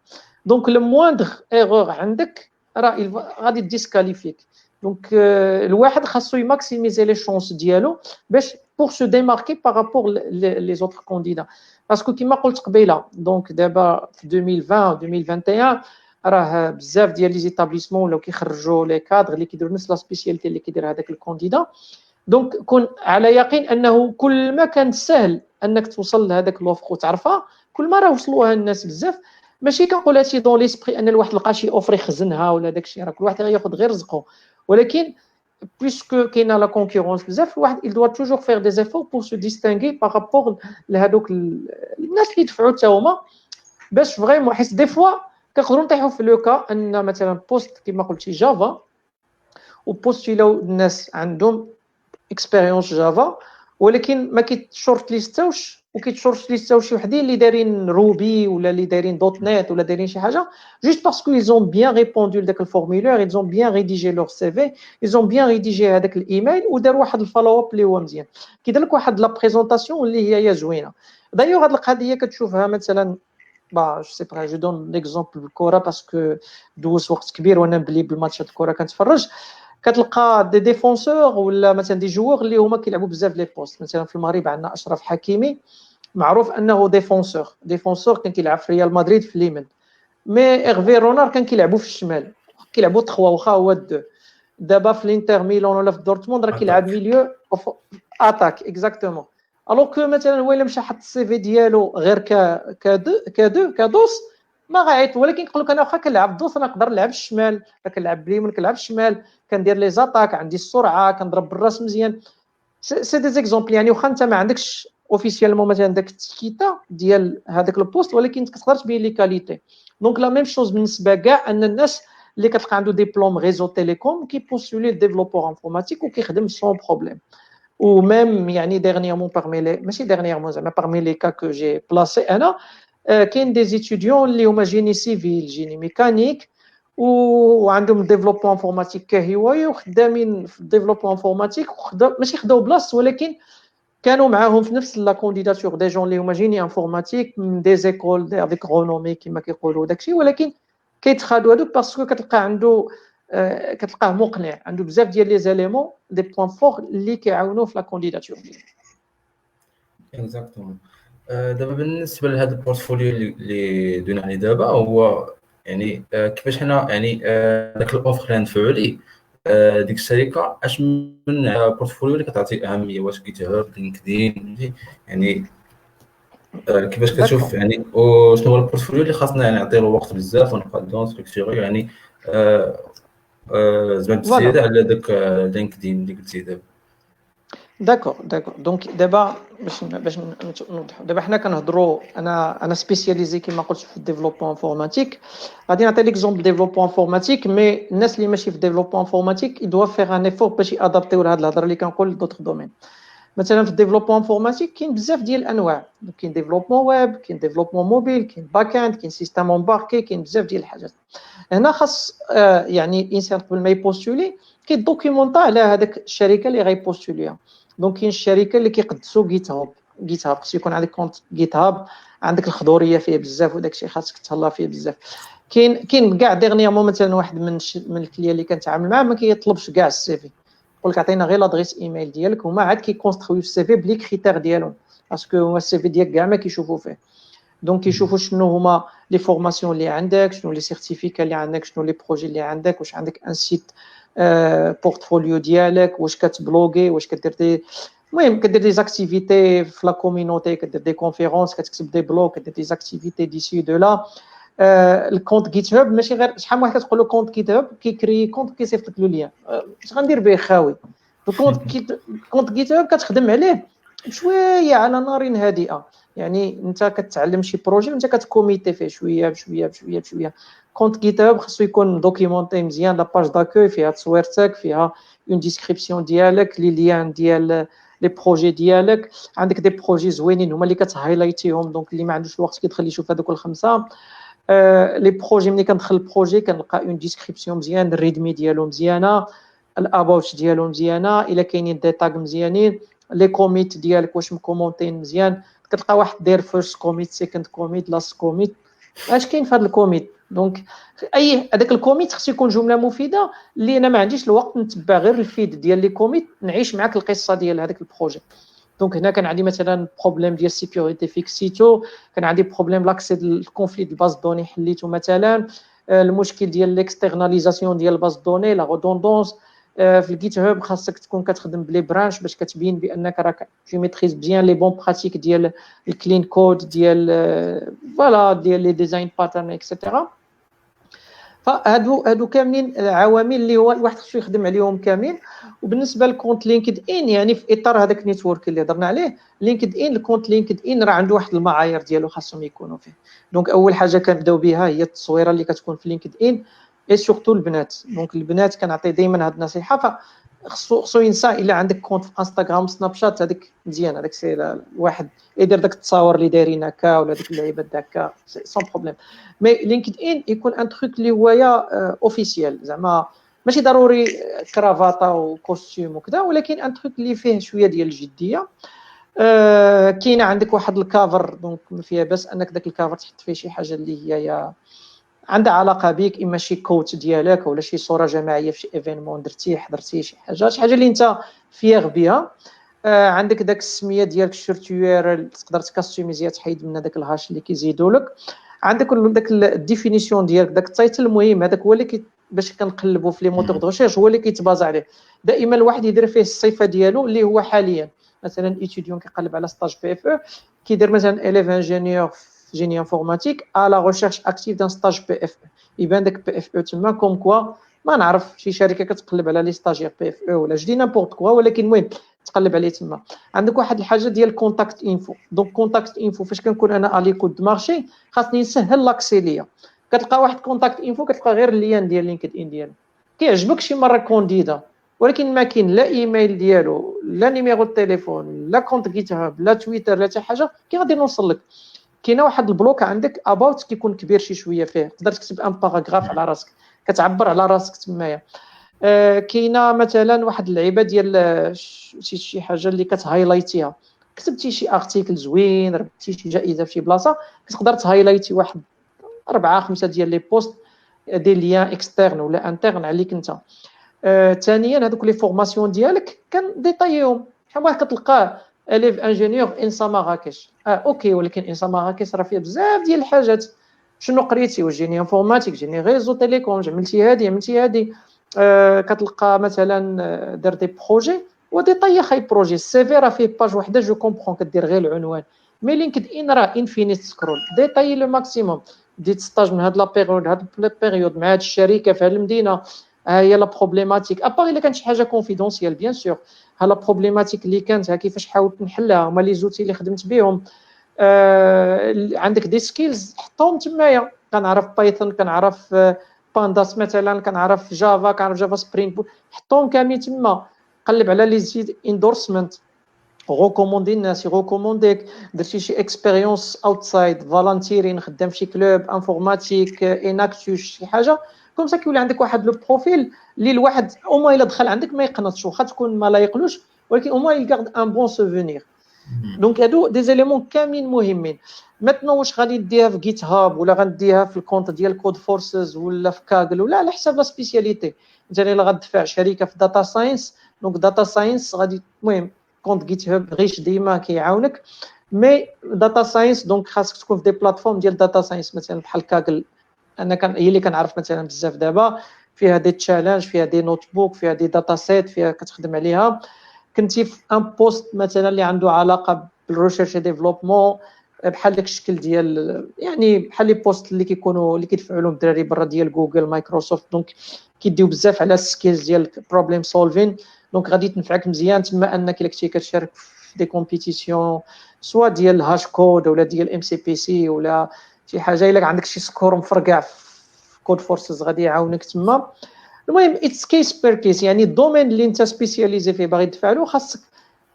دونك لو موندغ ايرور عندك راه غادي ديسكاليفيك. دونك الواحد خاصو يماكسيميزي لي شونس ديالو باش بور سو ديماركي بارابور لي زوتر كونديدا. باسكو كيما قلت قبيله، دونك دابا في 2020 2021 راه بزاف ديال لي زيتابليسمون ولاو كيخرجوا لي كادر اللي كيديروا نفس لا سبيسياليتي اللي كيدير هذاك الكونديدا. دونك كون على يقين انه كل ما كان سهل انك توصل لهذاك لوفر وتعرفها، كل ما راه وصلوها الناس بزاف. ماشي كنقول هادشي دون ليسبري ان الواحد لقى شي اوفر يخزنها ولا داكشي، راه كل واحد غياخذ غير رزقه. ولكن puisque كاينه لا كونكورونس بزاف، الواحد il doit toujours faire des efforts pour se distinguer par rapport لهذوك الناس اللي دفعوا حتى هما، باش فريمون حيت دي فوا كنقدروا نطيحوا في لو كا ان مثلا بوست كما قلتي جافا وبوستيلاو الناس عندهم اكسبيريونس جافا، ولكن ما كيتشورت ليستاوش شي وحدين اللي دايرين روبي ولا اللي دايرين دوت نت ولا دايرين شي حاجه جوست باسكو ils ont bien répondu لذاك الفورمولير، ils ont bien rédigé leur CV، ils ont bien rédigé هذاك الايميل ودار واحد الفولو اب اللي هو مزيان، كيدير لك واحد لا بريزونطاسيون اللي هي زوينه. دايوغ هاد القضيه كتشوفها مثلا با جو سي با جو دون ليكزومبل بالكره باسكو دوز وقت كبير وانا بلي بالماتشات الكره كنتفرج. كتلقى دي ديفونسور ولا مثلا دي جوور اللي هما كيلعبوا بزاف لي بوست. مثلا في المغرب عندنا اشرف حكيمي معروف انه ديفونسور كان كيلعب في ريال مدريد في اليمن، مي ايرفي رونار كان كيلعبوا في الشمال، كيلعبوا تخوا واخا هو الدو. دابا في الانتر ميلان ولا في دورتموند راه كيلعب ميليو اتاك اكزاكتومون. الوغ كو مثلا هو الا مشى حط السي في ديالو غير كدوس ما غايط، ولكن يقول لك انا واخا كنلعب دوس انا نقدر نلعب الشمال، كنلعب باليمين كنلعب الشمال، كندير لي زاتاك، عندي السرعه، كنضرب بالراس مزيان. سي دي زيكزامبل يعني واخا انت ما عندكش اوفيسيالمون مثلا داك التيكيتا ديال هذاك البوست، ولكن تقدر تبين لي كاليتي. دونك لا ميم شوز بالنسبه كاع ان الناس اللي كتلقى عنده ديبلوم ريزو تيليكوم كيبوستولي ديفلوبور انفورماتيك وكيخدم سون بروبليم. ou même يعني dernièrement parmi les ماشي dernièrement زعما parmi les cas que j'ai placé انا كاين دي étudiants اللي هما جيني سيفيل جيني ميكانيك وعندهم ديفلوبمون انفورماتيك كهوايه وخدامين في الديفلوبمون انفورماتيك ماشي خداو بلاصه، ولكن كانوا معاهم في نفس لا كونديداتور دي جون اللي هما جيني انفورماتيك من دي زيكول افيك رونومي كما كيقولوا داكشي، ولكن كيتخادوا هذوك باسكو كتلقى عنده كتلقاه مقنع، عنده بزاف ديال لي زاليمون دي بوين فور اللي كيعاونوه في لا كونديداتور ديالو. اكزاكتومون. دابا بالنسبه لهذا البورتفوليو اللي دوينا عليه دابا، هو يعني كيفاش حنا يعني داك الاوفر اللي ندفعوا ليه ديك الشركه، اش من بورتفوليو اللي كتعطي اهميه، واش جيت لينكدين يعني كيفاش كتشوف يعني وشنو هو البورتفوليو اللي خاصنا يعني نعطيو له وقت بزاف ونبقى دون ستركتوري يعني زعما بزياده على داك لينكدين اللي قلتي دابا. داكور دونك دابا باش نوضحوا دابا حنا كنهضروا انا سبيسياليزي كما قلت في الديفلوبمون انفورماتيك. غادي نعطي ليكزومبل ديفلوبمون انفورماتيك مي الناس اللي ماشي في ديفلوبمون انفورماتيك يدوا فيغ ان ايفور باش يادابتيو لهاد الهضره اللي كنقول لدوطخ دومين. مثلا في الديفلوبمون انفورماتيك كاين بزاف ديال الانواع، كاين ديفلوبمون ويب، كاين ديفلوبمون موبيل، كاين باك اند، كاين سيستم امباركي، كاين بزاف ديال الحاجات. هنا خاص يعني الانسان قبل ما يبوستولي كيدوكيمونطا على هذاك الشركه اللي غيبوستوليها. دونك كاين الشركه اللي كيقدسوا جيت هاب خص يكون عندك كونت جيت هاب، عندك الخضوريه فيه بزاف وداك الشيء خاصك تهلا فيه بزاف. كاين كاع ديرنيامون مثلا واحد من الكليا اللي كنتعامل معاه ما كيطلبش كاع السي في، يقول لك عطينا غير لادريس ايميل ديالك، هما عاد كيكونسترويو السي في بلي كريتير ديالهم باسكو هو السي في ديالك كاع ما كيشوفوا فيه. دونك كيشوفوا شنو هما لي فورماسيون اللي عندك، شنو لي سيرتيفيكا اللي عندك، شنو لي بروجي اللي عندك، واش عندك ان سيت بورتفوليو ديالك، واش كتبلوغي، واش كدير دي المهم كدير دي زاكتيفيتي في لا كوميونيتي، كدير دي كونفيرونس، كتكتب دي بلوغ، كدير دي زاكتيفيتي ديسي دو لا. الكونت جيت هاب ماشي غير شحال من واحد كتقول له كونت جيت هاب كيكري كونت كيصيفط لك لو ليان، اش غندير به خاوي. كونت جيت هاب كتخدم عليه شويه على نار هادئه، يعني انت كتعلم شي بروجي وانت كتكوميتي فيه شويه بشويه بشويه بشويه. كونت جيت هاب خصو يكون دوكيمونطي مزيان، لا باج داكوي فيها تصويرتك، فيها اون ديسكريبسيون ديالك، لي ليان ديال لي بروجي ديالك، عندك دي بروجي زوينين هما اللي كتهايلايتيهم، دونك اللي ما عندوش الوقت كيدخل يشوف هذوك الخمسه. لي بروجي ملي كندخل البروجي كنلقى اون ديسكريبسيون مزيان، الريدمي ديالو مزيانه، الاباوت ديالو مزيانه، الا كاينين دي تاغ مزيانين، لي كوميت ديالك واش مكومونتين مزيان، كتلقى واحد داير فيرست كوميت سيكند كوميت لاست كوميت، اش كاين في هذا الكوميت. دونك اي هذاك الكوميت خص يكون جمله مفيده، اللي انا ما عنديش الوقت نتبع غير الفيد ديال لي كوميت، نعيش معاك القصه ديال هذاك البروجي. دونك هنا كان عندي مثلا بروبليم ديال سيكوريتي فيكسيتو، كان عندي بروبليم لاكسي الكونفلي ديال الباز دوني حليته مثلا، المشكل ديال ليكسترناليزاسيون ديال الباز دوني لا ريدوندونس. في الجيت هاب خاصك تكون كتخدم بلي برانش باش كتبين بانك راك في ميتريز بزيان لي بون براتيك ديال الكلين كود ديال فوالا ديال لي ديزاين باترن اكسيتيرا. فهادو كاملين عوامل اللي هو الواحد خصو يخدم عليهم كاملين. وبالنسبه لكونت لينكد ان يعني في اطار هذاك النيتورك اللي هضرنا عليه، لينكد ان الكونت لينكد ان راه عنده واحد المعايير ديالو خاصهم يكونوا فيه. دونك اول حاجه كنبداو بها هي التصويره اللي كتكون في لينكد ان، اي سورتو البنات. دونك البنات كنعطي دائما هذه النصيحه، خصو ينسى الا عندك كونت في انستغرام سناب شات هذيك مزيان، هذاك سي الواحد يدير داك التصاور اللي دايرين هكا ولا ديك اللعيبات هكا سون بروبليم. مي لينكد ان يكون ان تروك اللي هو اوفيسيال، زعما ماشي ضروري كرافاطه وكوستيم وكذا، ولكن ان تروك اللي فيه شويه ديال الجديه. كاينه عندك واحد الكافر، دونك ما فيها باس انك داك الكافر تحط فيه شي حاجه اللي هي عندها علاقه بك، اما شي كوت ديالك ولا شي صوره جماعيه في شي ايفينمون درتي حضرتي شي حاجه اللي انت فيغ بها. عندك داك السميه ديالك الشورتوير تقدر تكاستوميزيها، تحيد من هذاك الهاش اللي كيزيدوا لك. عندك داك الديفينيسيون ديالك داك التايتل المهم، هذاك هو اللي باش كنقلبوا في لي موتور دو ريشيرش هو اللي كيتبازا عليه. دائما الواحد يدير فيه الصفه ديالو اللي هو حاليا، مثلا ايتيديون كيقلب على ستاج بي اف او كيدير مثلا اليف انجينيور في جيني انفورماتيك على ريشيرش اكتيف دان ستاج بي اف او، يبان داك بي اف او تما كوم كوا ما نعرف شي شركه كتقلب على لي ستاجير بي اف او ولا جدي نابورت كوا، ولكن المهم تقلب عليه تما. عندك واحد الحاجه ديال كونتاكت انفو. دونك كونتاكت انفو فاش كنكون انا اليكود دو مارشي خاصني نسهل لاكسي ليا، كتلقى واحد كونتاكت انفو كتلقى غير اللين ديال لينكد ان ديالو، كيعجبك شي مره كونديدا ولكن ما كاين لا ايميل ديالو لا نيميرو التليفون لا كونت جيت هاب لا تويتر لا حتى حاجه، كي غادي نوصل لك؟ كاينه واحد البلوك عندك اباوت كيكون كبير شويه فيه، تقدر تكتب ان باراغراف على راسك كتعبر على راسك تمايا. كاينه مثلا واحد اللعيبه ديال شي حاجه اللي كتهايلايتيها، كتبتي شي ارتيكل زوين، ربحتي شي جائزه في شي بلاصه، كتقدر تهايلايتي واحد 4 5 ديال لي بوست دي ليان اكسترن ولا انترن عليك انت. ثانيا هذوك لي فورماسيون ديالك كنديطايهم، شحال واحد كتلقاه اليف انجينيور انسا مراكش، اوكي ولكن انسا مراكش راه فيها بزاف ديال الحاجات، شنو قريتي؟ واش جيني انفورماتيك، جيني ريزو تيليكوم، عملتي هادي عملتي هادي. كتلقى مثلا دار دي بروجي وديطاي خاي بروجي، السي في راه فيه باج وحده جو كومبرون كدير غير العنوان. مي لينكد ان راه انفينيت سكرول، ديطاي لو ماكسيموم، ديت ستاج من هاد لا بيريود هاد لا بيريود مع هاد الشركه في هاد المدينه، ها هي لا بروبليماتيك ابار الا كانت شي حاجه كونفيدونسيال بيان سور. ها لا بروبليماتيك اللي كانت، ها كيفاش حاولت نحلها، هما لي زوتي اللي خدمت بهم. عندك دي سكيلز حطهم تمايا، كنعرف بايثون، كنعرف بانداس مثلا، كنعرف جافا، كنعرف جافا سبرينغ بوت، حطهم كاملين تما. قلب على لي زيد اندورسمنت، غوكوموندي الناس يغوكومونديك. درتي شي اكسبيريونس اوتسايد، فالونتيرين، خدام في كلوب انفورماتيك، اناكتوس، شي حاجه كوم سا، كيولي عندك واحد لو بروفيل اللي الواحد او ما الا دخل عندك ما يقنطش، واخا تكون ما لا يقلوش، ولكن او ما يغارد ان بون سوفونير. دونك هادو دي زيليمون كاملين مهمين. ماتنو واش غادي نديها في جيت هاب ولا غنديها في الكونت ديال كود فورسز ولا في كاغل ولا على حسب لا سبيسياليتي. مثلا الا غتدفع شركه في داتا ساينس، دونك داتا ساينس غادي المهم كونت جيت هاب غيش ديما كيعاونك. مي داتا ساينس دونك خاصك تكون في دي بلاتفورم ديال داتا ساينس مثلا بحال كاغل. انا هي اللي كنعرف مثلا بزاف دابا، فيها دي تشالنج، فيها دي نوت بوك، فيها دي داتا سيت، فيها كتخدم عليها. كنتي في ان بوست مثلا اللي عنده علاقه بالريسيرش ديفلوبمون، بحال داك الشكل ديال يعني بحال لي بوست اللي كيكونوا اللي كيدفعوا لهم الدراري برا ديال جوجل مايكروسوفت، دونك كيديو بزاف على السكيلز ديال بروبليم سولفين. دونك غادي تنفعك مزيان تما انك الا كنتي كتشارك في دي كومبيتيسيون سوا ديال هاش كود ولا ديال ام سي بي سي ولا شي حاجه. الا عندك شي سكور مفرقع في كود فورسز غادي يعاونك تما. المهم اتس كيس بير كيس، يعني الدومين اللي انت سبيسياليزي فيه باغي تدفع له خاصك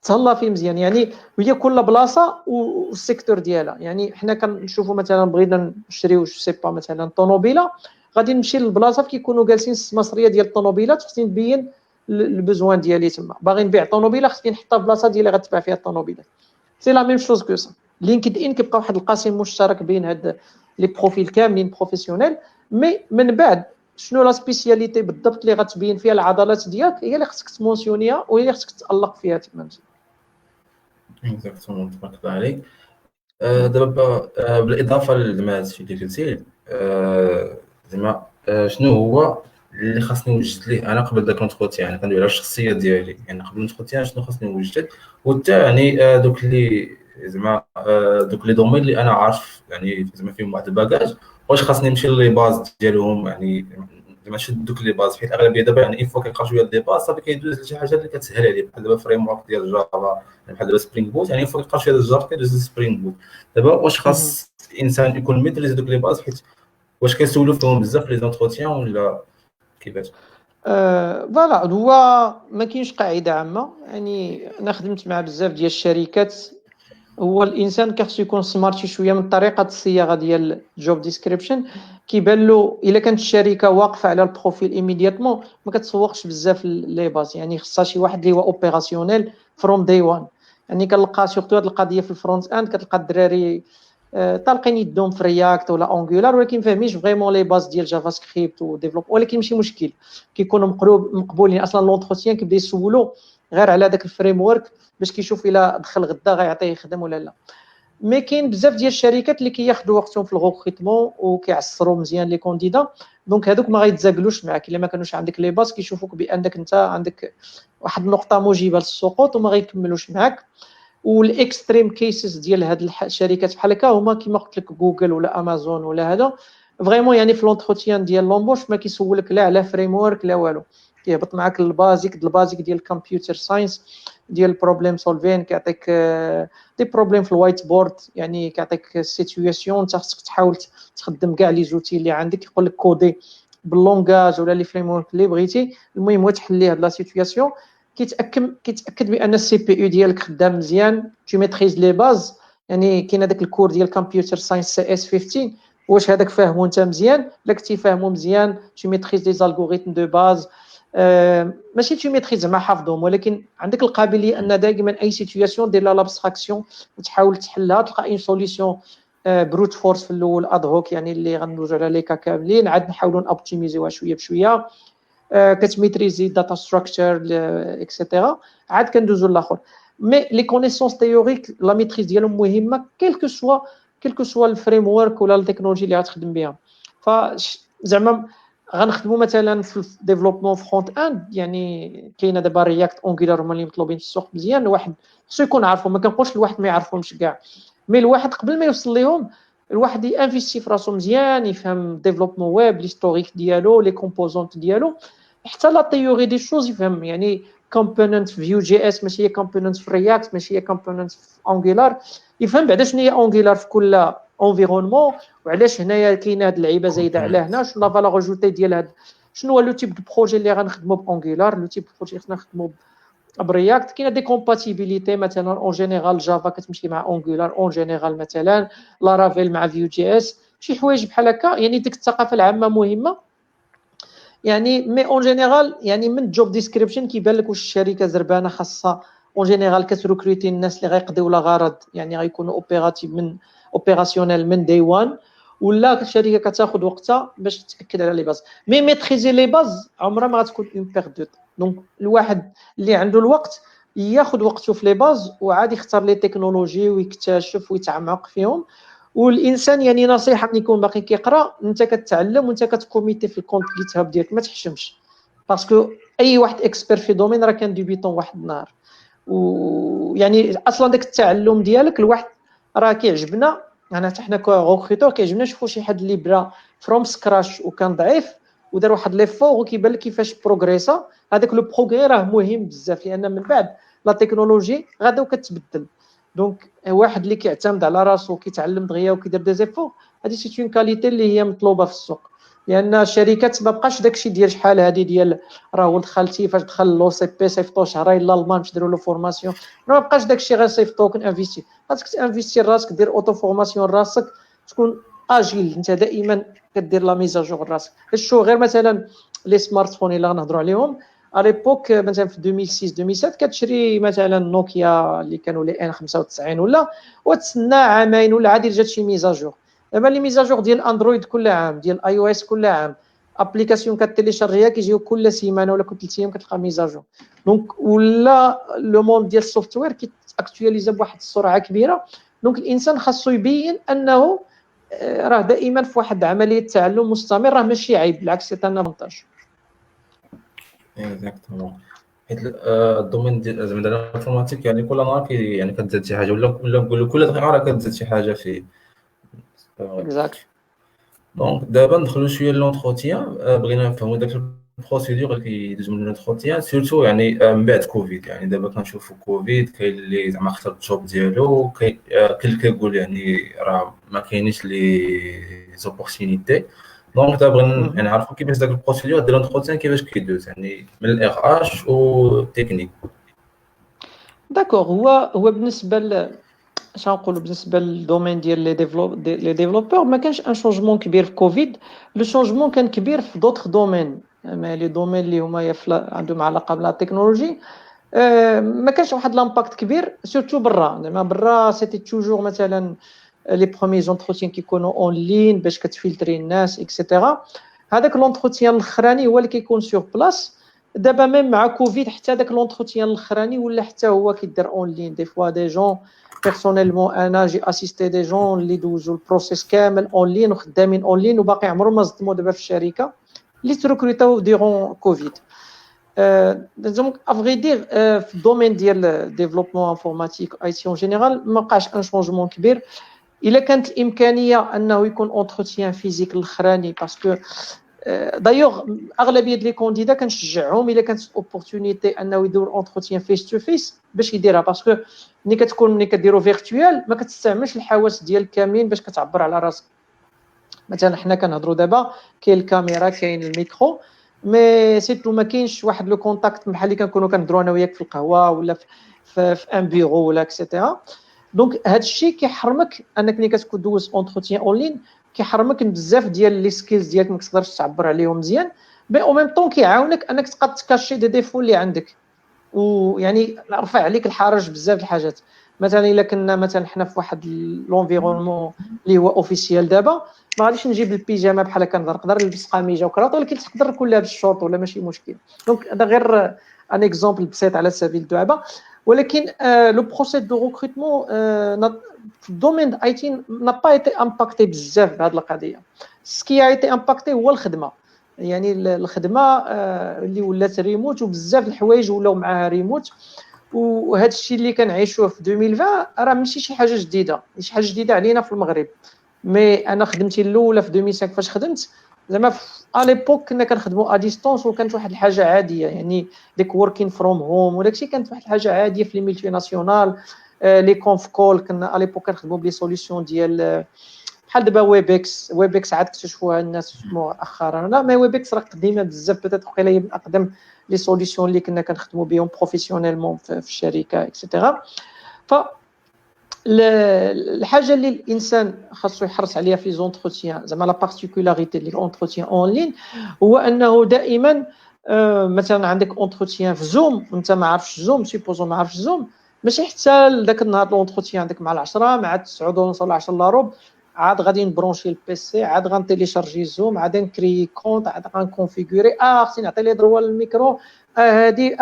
تهلا فيه مزيان. يعني وهي كل بلاصه والسيكتور ديالها. يعني حنا كنشوفوا مثلا بغينا نشريو سي با مثلا طوموبيله، غادي نمشي للبلاصه كيكونوا جالسين السماسريه ديال الطوموبيلات، خصني نبين البزوان ديالي تما. باغي نبيع طوموبيله خصني نحطها في البلاصه ديالي غتباع فيها الطوموبيلات. سي لا ميم شوز كو سا. لينكد ان كيبقى واحد القاسم مشترك بين هاد لي بروفيل كاملين بروفيسيونيل. مي من بعد شنو لا سبيسياليتي بالضبط اللي غتبين فيها العضلات ديالك، هي اللي خصك تمونسيونيها وهي اللي خصك تالق فيها تما. اكزاكتومون، تبارك الله عليك. دابا بالاضافه لما هادشي اللي قلتي، زعما شنو هو اللي خاصني نوجد ليه انا قبل داك لونتروتيان؟ يعني كندوي على الشخصيه ديالي، يعني قبل لونتروتيان شنو خاصني نوجد، والثاني دوك اللي زعما دوك لي دومين اللي انا عارف يعني زعما فيهم واحد الباكاج، واش خاصني نمشي لي باز ديالهم، يعني زعما نشد دوك لي باز، حيت الاغلبيه دابا يعني اون فوا كيلقى شويه دي باز صافي كيدوز لشي حاجه اللي كتسهل عليه، بحال دابا فريم ورك ديال جافا، بحال دابا سبرينغ بوت، يعني اون فوا كيلقى شويه ديال الجافا كيدوز لسبرينغ بوت. دابا واش خاص الانسان يكون ميتريز دوك لي باز، حيت واش كيسولوا فيهم بزاف لي زونتروتيان ولا كيفاش؟ فوالا هو ما كاينش قاعده عامه. يعني انا خدمت مع بزاف ديال الشركات، هو الانسان كيخصو يكون سمارت شويه من طريقه الصياغه ديال الجوب ديسكريبشن. كيبان له الا كانت الشركه واقفه على البروفيل ايميدياتمون ما كتسوقش بزاف لي باز، يعني خصها شي واحد اللي هو اوبيراسيونيل فروم داي وان. يعني كنلقى سورتو هاد القضيه في الفرونت اند، كتلقى الدراري طالقين يدهم في رياكت ولا اونغولار، ولكن فاهمينش فريمون لي باز ديال جافا سكريبت وديفلوب. ولكن ماشي مشكل، كيكونوا مقبولين اصلا. لونتروتيان كيبدا يسولو غير على داك الفريم ورك باش كيشوف الا دخل غدا غيعطيه يخدم ولا لا. مي كاين بزاف ديال الشركات اللي كياخذوا وقتهم في الغوكريتمون وكيعصروا مزيان لي كونديدا. دونك هذوك ما غيتزاقلوش معاك الا ما كانوش عندك لي باس، كيشوفوك بانك انت عندك واحد النقطه موجبه للسقوط وما غيكملوش معاك. والاكستريم كيسز ديال هاد الشركات بحال هكا هما كيما قلت لك جوجل ولا امازون ولا هذا. فريمون يعني في لونتروتيان ديال لومبوش ما كيسولك لا على فريم ورك لا والو، كيهبط معاك البازيك ديال الكمبيوتر ساينس ديال البروبليم سولفين. كيعطيك دي بروبليم في الوايت بورد، يعني كيعطيك سيتوياسيون انت خصك تحاول تخدم كاع لي زوتي اللي عندك. يقول لك كودي باللونغاج ولا لي فريم ورك اللي بغيتي، المهم هو تحلي هاد لا سيتوياسيون. كيتاكد بان السي بي يو ديالك خدام مزيان، تو ميتريز لي باز. يعني كاين هذاك الكور ديال كمبيوتر ساينس سي اس 15، واش هذاك فاهمو انت مزيان؟ لا كنتي فاهمو مزيان تو ميتريز لي زالغوريثم دو باز. ماشي تو ميتريز زعما حافظهم، ولكن عندك القابليه ان دائما اي سيتوياسيون دير لها لابستراكسيون وتحاول تحلها، تلقى اون سوليسيون بروت فورس في الاول اد هوك، يعني اللي غندوزو على لي كا كاملين عاد نحاولوا نوبتيميزيوها شويه بشويه. كتميتريزي داتا ستراكشر اكسيتيرا، عاد كندوزو للاخر. مي لي كونيسونس تيوريك لا ميتريز ديالهم مهمه، كيلكو سوا الفريم ورك ولا التكنولوجي اللي غتخدم بها. ف زعما غنخدموا مثلا في ديفلوبمون فرونت اند، يعني كاينه دابا رياكت اونغولار هما اللي مطلوبين في السوق مزيان. الواحد خصو يكون عارفهم، ما كنقولش الواحد ما يعرفهمش كاع، مي الواحد قبل ما يوصل ليهم الواحد ينفيستي في راسو مزيان، يفهم ديفلوبمون ويب، ليستوريك ديالو، لي كومبوزونت ديالو، حتى لا تيوري دي شوز يفهم. يعني كومبوننت في فيو جي اس ماشي هي كومبوننت في رياكت، ماشي هي كومبوننت في انجولار. يفهم بعدا شنو هي انجولار في كل انفيرونمون، وعلاش هنايا كاينه هاد اللعيبه زايده على هنا، شنو لا فالور اجوتي ديال هاد، شنو هو لو تيب دو بروجي اللي غنخدموا بانجولار، لو تيب دو بروجي خصنا نخدموا برياكت. كاينه دي كومباتيبيليتي مثلا اون جينيرال جافا كتمشي مع انجولار، اون جينيرال مثلا لارافيل مع فيو جي اس، شي حوايج بحال هكا. يعني ديك الثقافه العامه مهمه. يعني مي اون جينيرال يعني من جوب ديسكريبشن كيبان لك واش الشركه زربانه خاصه اون جينيرال كتركروتي الناس اللي غيقضيو لا غرض، يعني غيكونوا اوبيراتيف من اوبيراسيونيل من داي وان، ولا الشركه كتاخذ وقتها باش تاكد على لي باز. مي ميتريزي لي باز عمرها ما غتكون اون بير دو. دونك الواحد اللي عنده الوقت ياخذ وقته في لي باز، وعادي يختار لي تكنولوجي ويكتشف ويتعمق فيهم. والانسان يعني نصيحه ملي يكون باقي كيقرا، انت كتعلم وانت كتكوميتي في الكونت جيت هاب ديالك، ما تحشمش، باسكو اي واحد اكسبير في دومين راه كان ديبيتون واحد النهار. ويعني اصلا داك التعلم ديالك الواحد راه كيعجبنا. انا حتى حنا كغوكريتور كيعجبنا نشوفوا شي حد اللي بدا فروم سكراش وكان ضعيف ودار واحد لي فور وكيبان لك كيفاش بروغريسا. هذاك لو بروغري راه مهم بزاف، لان من بعد لا تكنولوجي غادا وكتبدل. دونك واحد اللي كيعتمد على راسو وكيتعلم دغيا وكيدير دي زيفور، هذه سي اون كاليتي اللي هي مطلوبه في السوق. لان الشركات ما بقاش داكشي ديال شحال هذه ديال راه ولد خالتي فاش دخل لو سي بي صيفطو شهرين لالمان باش ديروا له فورماسيون. ما بقاش داكشي غير صيفطوك انفيستي، خاصك تانفيستي راسك، دير اوتو فورماسيون راسك، تكون اجيل انت دائما كدير لا ميزاجور راسك. شو غير مثلا لي سمارت فون اللي غنهضروا عليهم على ليبوك مثلا في 2006 2007 كتشري مثلا نوكيا اللي كانوا لي ان 95 ولا، وتسنى عامين ولا عاد جات شي ميزاجور. دابا لي ميزاجور ديال اندرويد كل عام، ديال اي او اس كل عام، ابليكاسيون كتيليشارجيها كيجيو كل سيمانه ولا كل 3 ايام كتلقى ميزاجور. دونك ولا لو موند ديال السوفتوير كيتاكtualiza بواحد السرعه كبيره. دونك الانسان خاصو يبين انه راه دائما في واحد عمليه تعلم مستمر، راه ماشي عيب، بالعكس سي ان افونتاج. اكزاكتومون. حيت الدومين ديال زعما الانفورماتيك يعني كل نهار يعني كتزاد شي حاجه، ولا نقولوا كل دقيقه راه كتزاد شي حاجه فيه. اكزاكت. دونك دابا ندخلوا شويه لونتروتيان. بغينا نفهموا داك البروسيدور اللي كيدوز من لونتروتيان سورتو يعني من بعد كوفيد. يعني دابا كنشوفوا كوفيد كاين اللي زعما اختار الجوب ديالو، كاين اللي كيقول يعني راه ما كاينينش لي زوبورتينيتي. دونك دابا بغينا نعرفوا كيفاش داك البروسيدور ديال لونتروتيان كيفاش كيدوز يعني من الار اش و تكنيك. داكوغ. هو بالنسبه اش غنقولوا بالنسبه للدومين ديال لي ديفلوبور ما كانش ان شونجمون كبير في كوفيد. لو شونجمون كان كبير في دوطخ دومين، لي دومين اللي هما عندهم علاقه بلا تكنولوجي. ما كانش واحد لامباكت كبير سورتو برا. زعما برا سيتي توجور مثلا لي بروميي زونتروتيان كيكونوا اون لين باش كتفلتري الناس اكسيتيرا. هذاك لونتروتيان الاخراني هو اللي كيكون سور بلاص. دابا ميم مع كوفيد حتى داك لونتروتيان الاخراني ولا حتى هو كيدير اون لين. دي فوا دي جون بيرسونيلمون انا جي اسيستي دي جون اللي دوزو البروسيس كامل اون لين وخدامين اون لين وباقي عمرهم ما صدموا دابا في الشركه اللي تركروتاو ديرون كوفيد. دونك افغي دير في الدومين ديال ديفلوبمون انفورماتيك اي تي اون جينيرال ما بقاش ان شونجمون كبير. الا كانت الامكانيه انه يكون اونتروتيان فيزيك الاخراني، باسكو دايوغ اغلبيه لي كونديدا كنشجعهم الا كانت اوبورتونيتي انه يدير اونتروتيان فيس تو فيس باش يديرها، باسكو ملي كديروا فيرتوال ما كتستعملش الحواس ديالك كاملين باش كتعبر على راسك. مثلا حنا كنهضروا دابا كاين الكاميرا كاين الميكرو، مي سيتو ما كاينش واحد لو كونتاكت بحال اللي كنكونوا كنهضروا انا وياك في القهوه ولا في ان بيرو ولا اكسيتيرا. دونك هذا الشيء كيحرمك انك ملي كتكون دوز اونتروتيان اون لين كيحرمك بزاف ديال لي سكيلز ديالك ما تقدرش تعبر عليهم مزيان، مي او ميم طون كيعاونك انك تقدر تكاشي دي ديفو اللي عندك، ويعني رفع عليك الحرج بزاف الحاجات. مثلا الا كنا مثلا حنا في واحد لونفيرونمون اللي هو اوفيسيال دابا، ما غاديش نجيب البيجامه بحال هكا نقدر نلبس قميجه وكراط، ولكن تقدر تكون لابس شورت ولا ماشي مشكل. دونك هذا غير ان اكزومبل بسيط على سبيل الدعابه. ولكن لو بروسيس دو ريكروتمون في الدومين اي تي نا با ايتي امباكتي بزاف بهذه القضيه. سكي ايتي امباكتي هو الخدمه، يعني الخدمه اللي ولات ريموت وبزاف الحوايج ولاو معاها ريموت. وهذا الشيء اللي كنعيشوه في 2020 راه ماشي شي حاجه جديده، شي حاجه جديده علينا في المغرب. مي انا خدمتي الاولى في 2005 فاش خدمت زعما ا ليبوك كنا كنخدموا ا ديستونس وكانت واحد الحاجه عاديه، يعني ديك وركين فروم هوم وداكشي كانت واحد الحاجه عاديه في لي ملتي ناسيونال. لي كونف كول كنا ا ليبوك كنخدموا بلي سوليوشن ديال بحال دابا ويبكس عاد اكتشفوها الناس مؤخرا. لا مي ويبكس راه قديمه بزاف، بدات وقيله هي من اقدم لي سوليوشن اللي كنا كنخدموا بهم بروفيسيونيلمون في الشركه اكسيتيرا. ف الحاجه اللي الانسان خاصو يحرص عليها في زونتروتيان، زعما لا بارتيكولاريتي ديال اونتروتيان اون لين، هو انه دائما مثلا عندك اونتروتيان في زوم وانت ما عارفش زوم، سيبوزو ما عارفش زوم، ماشي حتى لذاك النهار الاونتروتيان عندك مع 10 مع 9:30 ولا 10 الا ربع عاد غادي نبرونشي البيسي، عاد غنتيليشارجي زوم، عاد نكري كونط، عاد غنكونفيغوري خصني نعطي لي دروا للميكرو هادي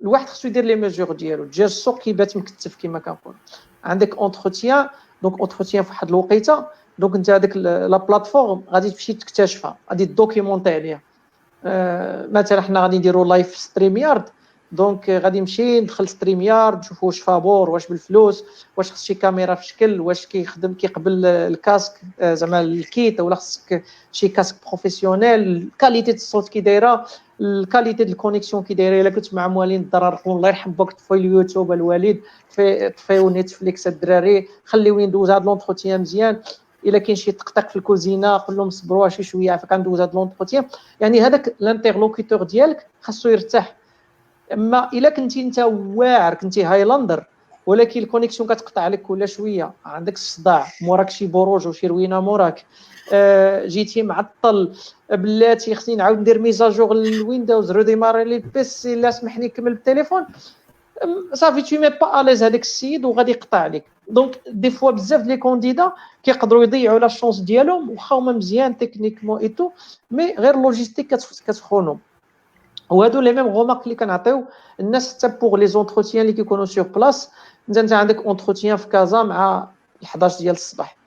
الواحد خصو يدير لي ميجور ديالو، ديال السوق كيبات مكتف كما كنقول. عندك اونتروتيان، دونك اونتروتيان في واحد الوقيته، دونك انت هذيك لا بلاتفورم غادي تمشي تكتشفها، غادي دوكيمونتي عليها. مثلا حنا غادي نديروا لايف ستريم يارد، دونك غادي نمشي ندخل ستريم يارد نشوف واش فابور، واش بالفلوس، واش خص شي كاميرا في شكل، واش كيخدم كيقبل الكاسك زعما الكيت، ولا خصك شي كاسك بروفيسيونيل، الكاليتي الصوت كي دايره، الكاليتي ديال الكونيكسيون كي دايره. الا كنت مع موالين الضرر الله يرحم باك طفي اليوتيوب الوالد، طفيو نيتفليكس الدراري، خليوني ندوز هاد لونتروتيان مزيان. الا كاين شي طقطق في الكوزينه قول لهم صبروا شي شويه عافاك ندوز هاد لونتروتيان. يعني هذاك الانترلوكيتور ديالك خاصو يرتاح. اما الا كنتي انت واعر، كنتي هايلاندر ولكن الكونيكسيون كتقطع لك كل شويه، عندك الصداع موراك شي بروج وشي روينه موراك، جيتي معطل بلاتي خصني نعاود ندير ميزاجور للويندوز ريديماري لي البيسي، لا سمحني نكمل بالتليفون، صافي تو مي با اليز هذاك السيد وغادي يقطع عليك. دونك دي فوا بزاف لي كونديدا كيقدروا يضيعوا لا شونس ديالهم واخا هما مزيان تكنيكمون اي تو، مي غير لوجيستيك كتخونهم. وهادو لي ميم غومارك اللي كنعطيو الناس حتى بوغ لي زونتروتيان اللي كيكونوا سور بلاص. انت عندك اونتروتيان في كازا مع 11 ديال الصباح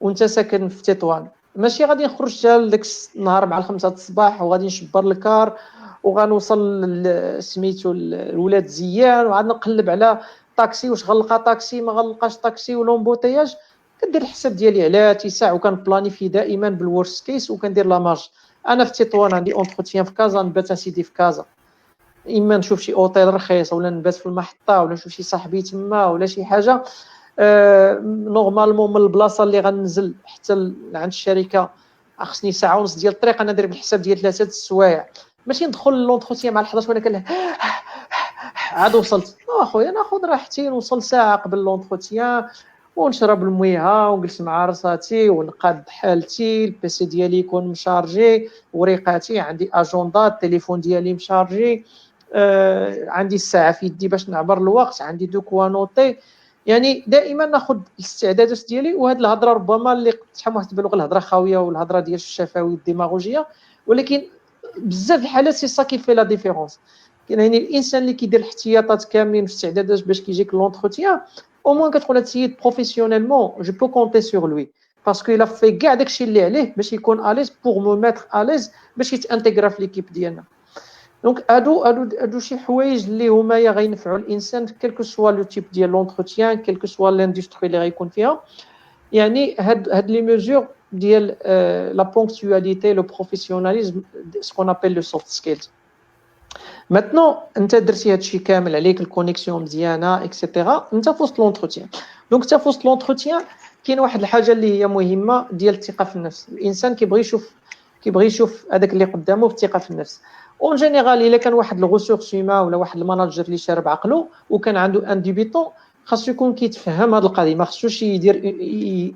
وانت ساكن في تطوان، ماشي غادي نخرج حتى لذاك النهار مع 5 الصباح وغادي نشبر الكار وغنوصل سميتو الولاد زيان وعاد نقلب على طاكسي، واش غنلقى طاكسي ما غنلقاش طاكسي ولومبوتياج. كندير الحساب ديالي على اتساع وكنبلانيفي دائما بالورست كيس وكندير لا مارج. انا في تطوان عندي اونتروتيان في كازا، نبات سيدي في كازا، اما نشوف شي اوتيل رخيص ولا نبات في المحطه ولا نشوف شي صاحبي تما ولا شي حاجه. نورمالمون من البلاصه اللي غننزل حتى عند الشركه خصني ساعه ونص ديال الطريق، انا ندير بالحساب ديال 3 السوايع، ماشي ندخل لونتروتيان مع 11 ولكن عاد وصلت اخويا ناخذ راحتي، نوصل ساعه قبل لونتروتيان ونشرب المويها ونجلس مع راساتي ونقاد حالتي، البيسي ديالي يكون مشارجي، وريقاتي عندي اجندا، التليفون ديالي مشارجي، عندي الساعه في يدي باش نعبر الوقت، عندي دو كوا نوتي. يعني دائما ناخذ الاستعدادات ديالي. وهاد الهضره ربما اللي شحال واحد تبان له الهضره خاويه والهضره ديال الشفاوي والديماغوجيه، ولكن بزاف الحالات سي سا كي في لا ديفيرونس. يعني الانسان اللي كيدير الاحتياطات كاملين والاستعدادات باش كيجيك لونتروتيان او موان كتقول هاد السيد بروفيسيونيلمون جو بو كونتي سور لوي باسكو الا في كاع داكشي اللي عليه باش يكون اليز بوغ مو ميتر اليز باش يتانتيغرا في ليكيب ديالنا. دونك هادو شي حوايج اللي هما غينفعوا الانسان كلكو سوا لو تيب ديال لونتروتيان، كلكو سوا لاندستري اللي غيكون فيها. يعني هاد لي ميزور ديال لا بونكتواليتي لو بروفيسيوناليزم سكون ابل لو سوفت سكيلز. ماتنون انت درتي هادشي كامل عليك، الكونيكسيون مزيانه اكسيتيرا، انت في وسط لونتروتيان. دونك انت في وسط لونتروتيان كاين واحد الحاجه اللي هي مهمه ديال الثقه في النفس. الانسان كيبغي يشوف هذاك اللي قدامه بالثقه في النفس. اون جينيرال الا كان واحد الغوسورس هيما ولا واحد الماناجر اللي شارب عقله وكان عنده ان ديبيتون، خاصو يكون كيتفهم هذه القضيه، ما خصوش يدير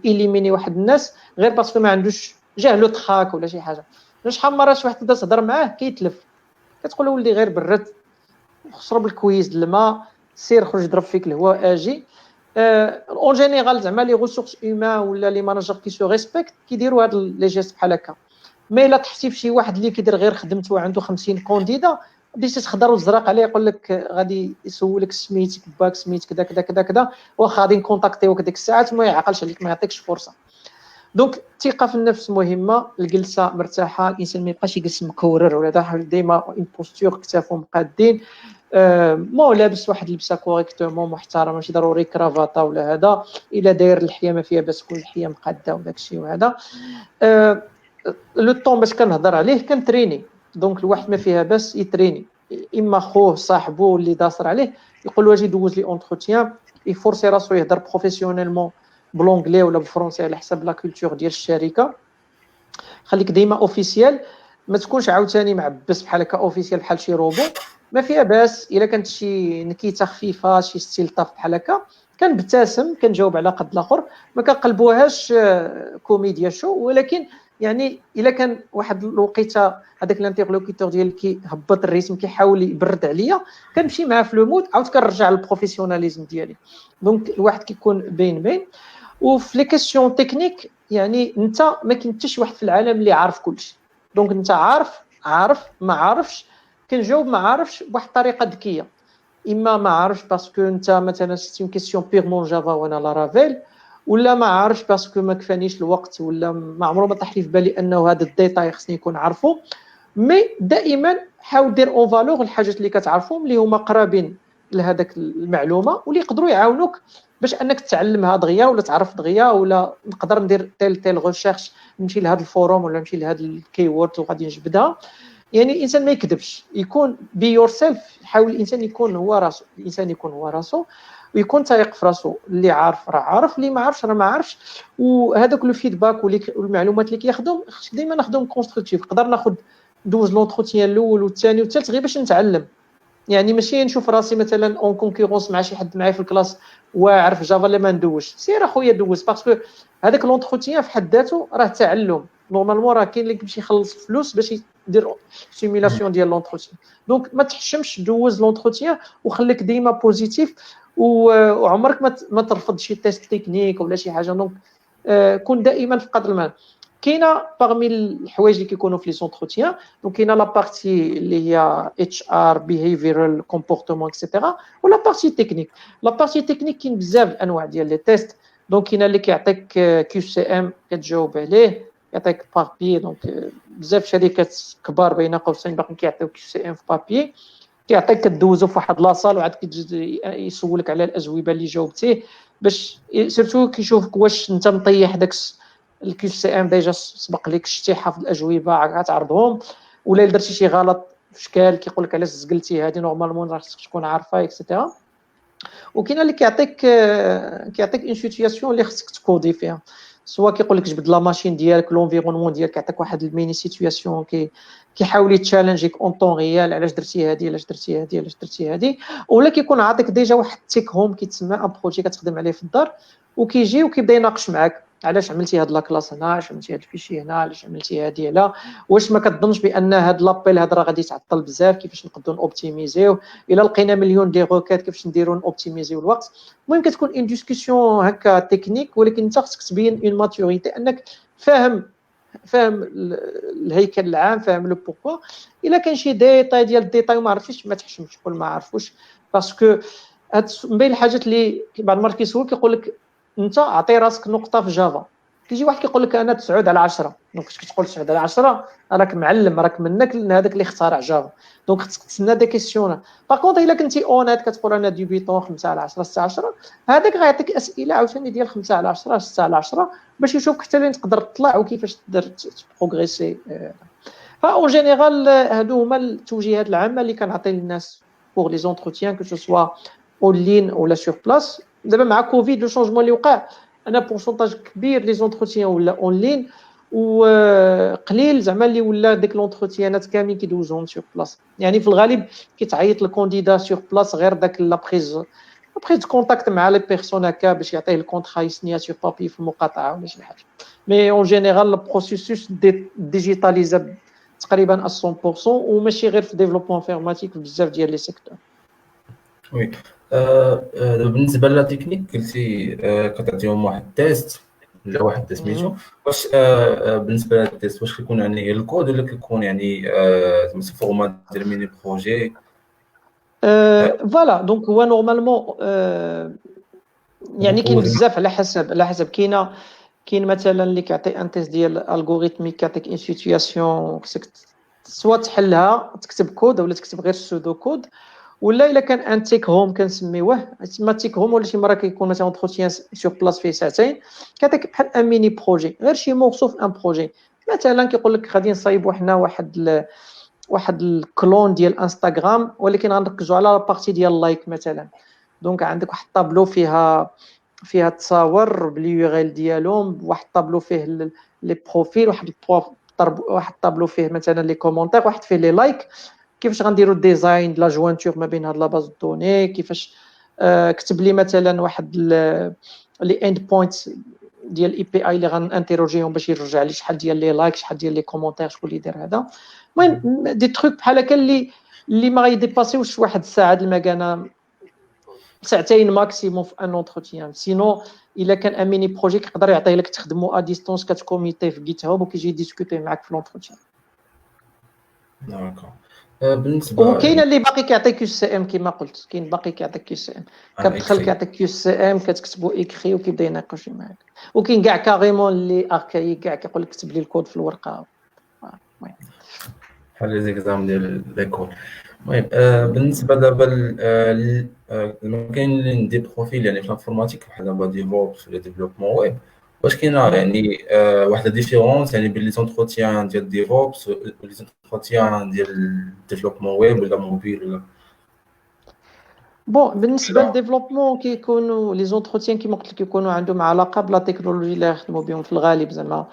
إليميني واحد الناس غير باسكو ما عندوش جهل تخاك ولا شي حاجه. شحال مرات شي واحد تبدا تهضر معاه كيتلف، كتقول له ولدي غير برد شرب الكويز الماء، سير خرج ضرب فيك الهواء اجي. اون جينيرال زعما لي ريسورس هيومان ولا لي ماناجر كي سو ريسبكت كيديروا هاد لي جيست بحال هكا. مي الا طحتي في شي واحد اللي كيدير غير خدمته وعنده 50 كونديدا بديتي تخضر وتزرق عليه يقول لك غادي يسولك سميتك باك سميت كذا كذا كذا كذا، واخا غادي نكونتاكتيوك ديك الساعات ما يعقلش عليك ما يعطيكش فرصه. دونك الثقه في النفس مهمه، الجلسه مرتاحه، الانسان ما يبقاش يجلس مكورر ولا ديما اون بوستور كتافو مقادين، مو لابس واحد لبسه كوريكتومون محترمه، ماشي ضروري كرافاطه ولا هذا، الا داير الحيه ما فيها باس تكون الحيه مقاده وداك الشيء وهذا. لو طون باش كنهضر عليه كنتريني. دونك الواحد ما فيها باس يتريني، اما خوه صاحبه اللي داصر عليه يقول له اجي دوز لي اونتروتيان، يفورسي راسو يهضر بروفيسيونيلمون بلونجلي ولا بالفرنسي على حسب لا كولتور ديال الشركه. خليك ديما اوفيسيال، ما تكونش عاوتاني معبس بحال هكا اوفيسيال بحال شي روبو. ما فيها باس الا كانت شي نكيته خفيفه شي ستيل طاف بحال هكا كنبتسم كنجاوب على قد الاخر، ما كنقلبوهاش كوميديا شو. ولكن يعني الا كان واحد الوقيته هذاك الانترلوكيتور ديالي كيهبط الريتم كيحاول يبرد عليا كنمشي معاه في لو مود عاود كنرجع للبروفيسيوناليزم ديالي. دونك الواحد كيكون بين وفي لي كيسيون تكنيك يعني انت ما كاين حتى شي واحد في العالم اللي عارف كلشي. دونك انت عارف ما عارفش كنجاوب ما عارفش بواحد الطريقه ذكيه. اما ما عارفش باسكو انت مثلا سيتي كيسيون بيغمون جافا وانا لارافيل، ولا ما عارفش باسكو ما كفانيش الوقت، ولا ما عمره ما طاح لي في بالي انه هذا الديتاي خصني نكون عارفه. مي دائما حاول دير اون فالور الحاجات اللي كتعرفهم اللي هما قرابين لهذاك المعلومه واللي يقدروا يعاونوك باش انك تتعلمها دغيا ولا تعرف دغيا، ولا نقدر ندير تيل ريشيرش نمشي لهذا الفوروم ولا نمشي لهذا الكي وورد وغادي نجبدها. يعني الانسان ما يكذبش، يكون بي يور سيلف. حاول الانسان يكون هو راسو، الانسان يكون هو راسو ويكون تايق في راسو. اللي عارف راه عارف، اللي ما عارفش راه ما عارفش. وهذاك لو فيدباك والمعلومات اللي كيخدم ديما ناخذهم كونستركتيف. نقدر ناخذ دوز لونتروتيان الاول والثاني والثالث غير باش نتعلم. يعني ماشي نشوف راسي مثلا اون كونكورونس مع شي حد معايا في الكلاس واعرف جافا اللي ما ندوش. سير اخويا دوز، باسكو هذاك لونتروتيان في حد ذاته راه تعلم. نورمالمون راه كاين اللي كيمشي يخلص فلوس باش يدير سيميلاسيون ديال لونتروتيان. دونك ما تحشمش دوز لونتروتيان وخليك ديما بوزيتيف، وعمرك ما ترفض شي تيست تكنيك ولا شي حاجه. دونك كون دائما في قدر المال. كاينه باغمي الحوايج اللي كيكونوا في لي زونتروتيان، دونك كاينه لا بارتي اللي هي اتش ار بيهيفيرال كومبورتمون اكسيتيرا، ولا بارتي تكنيك. لا بارتي تكنيك كاين بزاف انواع ديال لي تيست. دونك كاين اللي كيعطيك كيو سي ام كتجاوب عليه، يعطيك بابي. دونك بزاف شركات كبار بين قوسين باقي كيعطيو كيو سي ام في بابي، كيعطيك كدوزو في واحد لاصال وعاد يسولك على الاجوبه اللي جاوبتيه، باش سيرتو كيشوفك واش انت مطيح داك الكيو سي ام ديجا سبق لك شتي حافظ الاجوبه غتعرضهم، ولا درتي شي غلط في شكال كيقول لك علاش زقلتي هذه نورمالمون راه خصك تكون عارفها اكسيتيرا. وكاين اللي كيعطيك اون سيتوياسيون اللي خصك تكودي فيها، سواء كيقول لك جبد لا ماشين ديالك لونفيرونمون ديالك، كيعطيك واحد الميني سيتوياسيون كيحاول يتشالنجيك اون طون ريال علاش درتي هذه علاش درتي هذه علاش درتي هذه. ولا كيكون عاطيك ديجا واحد تيك هوم كيتسمى ان بروجي كتخدم عليه في الدار، وكيجي وكيبدا يناقش معاك علاش عملتي هاد لا كلاس هنا، علاش عملتي هاد الفيشي هنا، علاش عملتي هادي لا، واش ما كتظنش بان هاد لابيل هاد راه غادي يتعطل بزاف، كيفاش نقدروا اوبتيميزيو، الا لقينا مليون دي روكات كيفاش نديروا اوبتيميزيو الوقت. المهم كتكون اون ديسكوسيون هكا تكنيك، ولكن انت خصك تبين اون ماتوريتي انك فاهم الهيكل العام، فاهم لو بوركوا. الا كان شي ديتاي ديال الديتاي وما عرفتيش ما تحشمش قول ما عرفوش، باسكو هاد من بين الحاجات اللي بعض المرات كيسولك كيقول لك انت عطي راسك نقطه في جافا، كيجي واحد كيقول لك انا 9/10. دونك فاش كتقول 9/10 راك معلم، راك منك هذاك اللي اخترع جافا. دونك خصك تسنى دي كيسيون. باغ كونط الا كنتي اونيت كتقول انا ديبيتون 5/10 6/10، هذاك غيعطيك اسئله عاوتاني ديال 5/10 6/10 باش يشوفك حتى لين تقدر تطلع وكيفاش تقدر تبروغريسي. فاون جينيرال هادو هما التوجيهات العامه اللي كنعطي للناس بوغ لي زونتروتيان كو سوا اون لين ولا سور بلاص. دابا مع كوفيد لو شونجمون اللي وقع انا بورسونتاج كبير لي زونتروتيان ولا اون لين، وقليل زعما اللي ولا ديك لونتروتيانات كاملين كيدوزوهم سور بلاص. يعني في الغالب كيتعيط الكونديدا سور بلاص غير داك لابريز كونتاكت مع لي بيرسون هكا باش يعطيه الكونطرا يسنيا سور بابي في المقاطعه ولا شي حاجه. مي اون جينيرال البروسيسوس ديجيتاليزا تقريبا 100%، وماشي غير في ديفلوبمون انفورماتيك بزاف ديال لي سيكتور. وي بالنسبه للا تكنيك قلتي كتعطيهم واحد التيست ولا واحد سميتو، واش بالنسبه لهاد التيست واش كيكون يعني الكود ولا كيكون يعني مثلا فورمات ديال ميني بروجي؟ فوالا دونك هو نورمالمون يعني كاين بزاف على حسب كاين مثلا اللي كيعطي ان تيست ديال الغوريثميك، كيعطيك ان سيتوياسيون خصك سوا تحلها تكتب كود ولا تكتب غير سودو كود، ولا الا كان ان تيك هوم كنسميوه تما تيك هوم، ولا شي مره كيكون مثلا اونتروتيان سور بلاص فيه ساعتين كيعطيك بحال ان ميني بروجي غير شي مورسو في ان بروجي. مثلا كيقول لك غادي نصايبوا حنا واحد الكلون ديال انستغرام، ولكن غنركزوا على لابارتي ديال اللايك مثلا. دونك عندك واحد الطابلو فيها تصاور باليو ار ال ديالهم، واحد الطابلو فيه لي بروفيل، واحد الطابلو فيه مثلا لي كومونتير، واحد فيه لي لايك. كيفاش غنديروا الديزاين لا جوانتور ما بين هاد لا باز دوني، كيفاش كتب لي مثلا واحد لي اند بوينتس ديال الاي بي اي اللي غنانتيروجيهم باش يرجع لي شحال ديال لي لايك، شحال ديال لي كومونتير، شكون اللي دار هذا. المهم دي تروك بحال هكا اللي ما غيديباسيوش واحد الساعه المكانه، ساعتين ماكسيموم في ان اونتروتيان. سينو الا كان ان ميني بروجي كيقدر يعطيه لك تخدموا ا ديستونس، كتكوميتي في جيت هاب وكيجي ديسكوتي معاك في لونتروتيان. داكور. بالنسبه وكاين يعني اللي باقي كيعطيك كيو سي ام كما قلت، كاين باقي كيعطيك كيو سي ام، انا كتدخل اكري كيعطيك كيو سي ام، كتكتبوا اكري وكيبدا يناقش معاك. وكاين كاع كاريمون اللي اركايك كاع كيقول لك كتب لي الكود في الورقه. المهم بحال لي زيكزام ديال ليكول. المهم بالنسبه دابا لما كاين دي بروفيل يعني في الانفورماتيك بحال دابا ديفوبس ولا ديفلوبمون ويب، واش كاينه يعني واحد ديفيرونس يعني بين لي زونتروتيان ديال ديفوبس ولي زونتروتيان ديال ديفلوبمون ويب ولا موبيل ولا بون بالنسبه للديفلوبمون كيكونوا لي زونتروتيان كيما قلت لك كيكونوا عندهم علاقه بلا تكنولوجي اللي يخدموا بهم في الغالب. زعما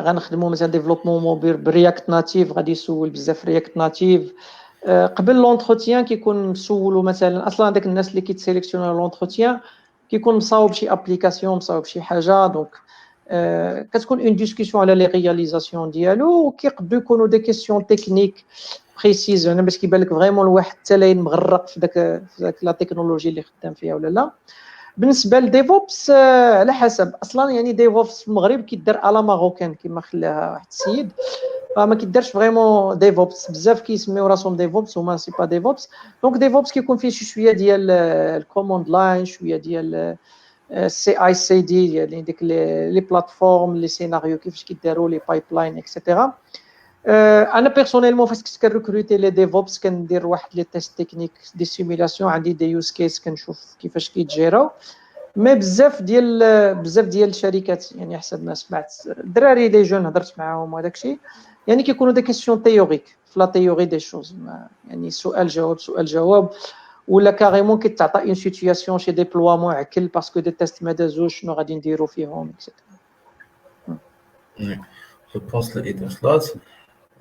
غنخدموا مثلا ديفلوبمون موبيل برياكت ناتيف، غادي يسول بزاف رياكت ناتيف. قبل لونتروتيان كيكون مسولو مثلا اصلا هذاك الناس اللي كيتسيليكسيونيو لونتروتيان كيكون مصاوب شي ابليكاسيون، مصاوب شي حاجه. دونك كتكون اون ديسكوسيون على لي رياليزاسيون ديالو، وكيقدروا يكونوا دي كيسيون تكنيك بريسيز، يعني باش كيبان لك فريمون الواحد حتى لا مغرق في داك لا تكنولوجي اللي خدام فيها ولا لا. بالنسبه لديفوبس على حسب اصلا، يعني ديفوبس في المغرب كيدار على ماروكان كما خلاها واحد السيد، فما كيدارش فريمون ديفوبس. بزاف كيسميو راسهم ديفوبس هما سي با ديفوبس. دونك ديفوبس كيكون فيه شويه ديال الكوموند لاين، شويه ديال سي اي سي دي، يعني ديك لي بلاتفورم لي سيناريو كيفاش كيداروا لي بايب لاين اكسيتيرا. انا بيرسونيلمون فاش كنت كنريكروتي لي ديفوبس كندير واحد لي تيست تكنيك دي سيميلاسيون، عندي دي يوز كيس كنشوف كيفاش كيتجيراو. مي بزاف ديال الشركات، يعني حسب ما سمعت الدراري لي جون هضرت معاهم وهذاك الشيء، يعني كيكونوا دي كيسيون تيوريك في لا تيوري دي شوز، يعني سؤال جواب سؤال جواب، ولا كاريمون كيتعطى اون سيتوياسيون شي ديبلوامون عكل باسكو دي تيست ما دازوش شنو غادي نديرو فيهم اكسيتيرا. جو بونس الايد وصلات.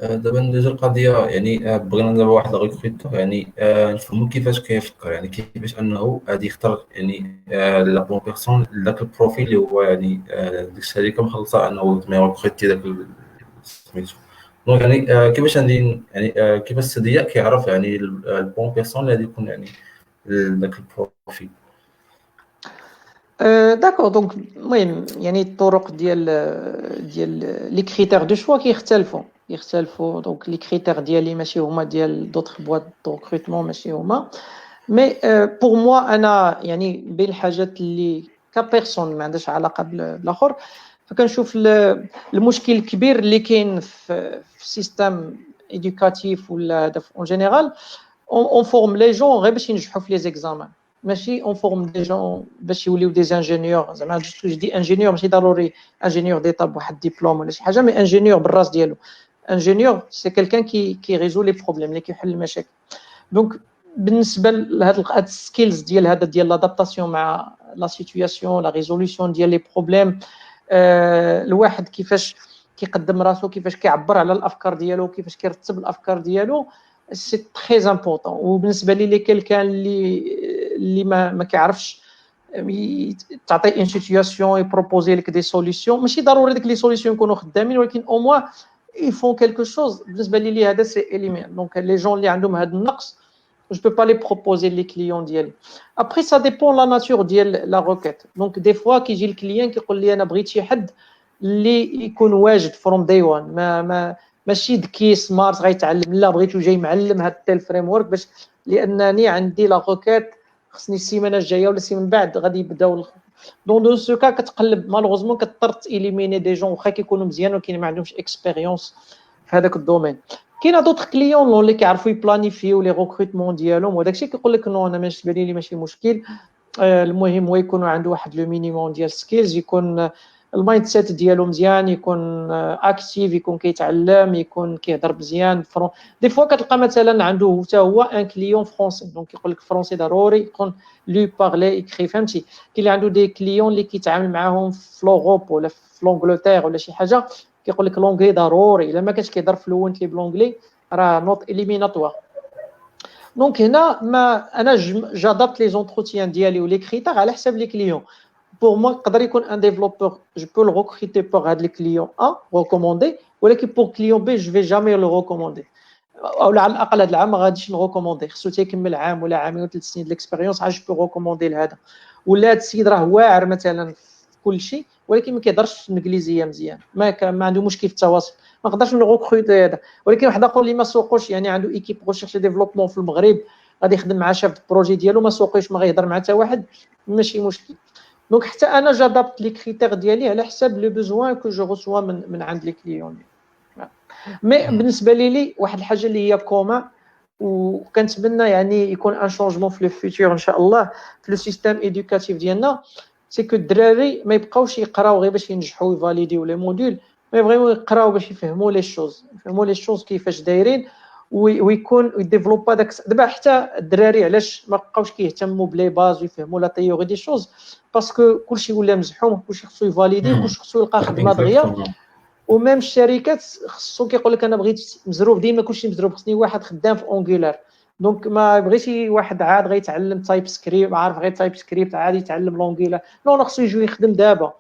دابا ندوزو القضيه يعني بغينا دابا واحد الريكروتور يعني نفهمو كيفاش كيفكر، يعني كيفاش انه غادي يختار يعني لا بون بيرسون لذاك البروفيل اللي هو يعني ديك الشركه مخلصه انه ما يريكروتي داك سميتو. دونك يعني كيفاش غادي يعني كيفاش السديه كيعرف يعني البون بيرسون اللي غادي يكون يعني ذاك البروفيل. داكور. دونك المهم يعني الطرق ديال لي كريتير دو شوا يختلفوا. دونك لي كريتير ديالي ماشي هما ديال دوطخ بواط دو ريكروتمون، ماشي هما. مي بور موا انا يعني بين الحاجات اللي كبيرسون ما عندهاش علاقه بالاخر، فكنشوف المشكل الكبير اللي كاين في السيستم ايدوكاتيف ولا هذا اون جينيرال. اون فورم لي جون غير باش ينجحوا في لي زيكزامان، ماشي اون فورم دي جون باش يوليو دي انجينيور. زعما جو دي انجينيور ماشي ضروري انجينيور ديتا بواحد ديبلوم ولا شي حاجه، مي انجينيور بالراس ديالو. انجينيور سي كيلكان كي ريزو لي بروبليم، اللي كيحل المشاكل. دونك بالنسبه لهاد السكيلز ديال هذا ديال لادابتاسيون مع لا سيتوياسيون، لا ريزوليسيون ديال لي بروبليم، الواحد كيفاش كيقدم راسو، كيفاش كيعبر على الافكار ديالو، كيفاش كيرتب الافكار ديالو، سي تري امبورطون. وبالنسبه لي كيلكان اللي ما كيعرفش تعطي ان سيتوياسيون يبروبوزي لك دي سوليسيون، ماشي ضروري ديك لي سوليسيون يكونوا خدامين، ولكن او موان يفون كالكو شوز. بالنسبه لي هذا سي اليمين. دونك لي جون اللي عندهم هذا النقص je peux pas les proposer les clients ديالي. après ça dépend la nature ديال la requête. donc des fois كيجي الكليان كيقول لي انا بغيت شي حد اللي يكون واجد from day one، ماشي ذكي سمارت غيتعلم، لا بغيتو جاي معلم هاد التيل فريم ورك، باش لانني عندي لا روكيت خصني السيمانه الجايه ولا السيمانه من بعد غادي يبداو. دون سو كا كتقلب مالوغوزمون كتضطر تيليميني دي جون واخا كيكونوا مزيان ولكن ما عندهمش اكسبيريونس في هذاك الدومين. كاين دوطخ كليون اللي كيعرفوا يبلانيفيو لي ريكروتمون ديالهم، وداك الشيء كيقول لك نو انا ماشي بالي لي ماشي مشكل. المهم هو يكون عنده واحد لو مينيموم ديال سكيلز، يكون المايند سيت ديالو مزيان، يكون اكتيف، يكون كيتعلم، يكون كيهضر مزيان دي فوا كتلقى مثلا عنده حتى هو ان كليون فرونسي، دونك يقول لك فرونسي ضروري يكون لو بارلي اكري، فهمتي؟ كاين اللي عنده دي كليون اللي كيتعامل معاهم في لوروب ولا في لونجلتير ولا شي حاجه، كيقول لك لونغلي ضروري، الا ما كانش كيهضر فلوينتلي بلونغلي راه نوت اليميناتوار. دونك هنا ما انا جادابت لي زونتروتيان ديالي ولي كريتير على حساب لي كليون. Pour moi, يقدر يكون un développeur, je peux le recruter pour هاد الكليون A recommander, ولكن pour client B je vais jamais le recommander. او على الاقل هذا العام ما غاديش نريكوموندي، خصو تيكمل عام ولا عامين ولا 3 سنين د الاكسبيريونس عاد جو ريكوموندي لهذا. ولا هذا السيد راه واعر مثلا في كل شيء ولكن ما كيهضرش الانجليزيه مزيان، ما عنده مشكل في التواصل، ما نقدرش نغوكروتي هذا. ولكن واحد اخر اللي ما سوقوش، يعني عنده ايكيب ريشيرش ديفلوبمون في المغرب، غادي يخدم مع شاف البروجي ديالو، ما سوقيش، ما غيهضر مع حتى واحد، ماشي مشكل. دونك حتى انا جادابت لي كريتير ديالي على حساب لو بوزوان كو جو ريسوا من عند لي كليون. مي بالنسبه لي واحد الحاجه اللي هي كومان وكنتمنى يعني يكون ان شونجمون في لو فيتور ان شاء الله في لو سيستيم ايدوكاتيف ديالنا، سي كو الدراري ما يبقاوش يقراو غير باش ينجحوا يفاليديو لي موديول، مي فريمون يقراو باش يفهموا لي شوز، يفهموا لي شوز كيفاش دايرين، ويكون يديفلوبا داك. دابا حتى الدراري علاش ما بقاوش كيهتموا بلي باز ويفهموا لا تيوري دي شوز، باسكو كلشي ولا مزحوم، كلشي خصو يفاليدي، كلشي خصو يلقى خدمه دغيا. وميم الشركات خصو كيقول لك انا بغيت مزروب، ديما كلشي مزروب، خصني واحد خدام في اونغولار، دونك ما بغيتش واحد عاد غيتعلم تايب سكريبت، عارف غير تايب سكريبت عادي يتعلم لونغولار، نو خصو يجي يخدم دابا.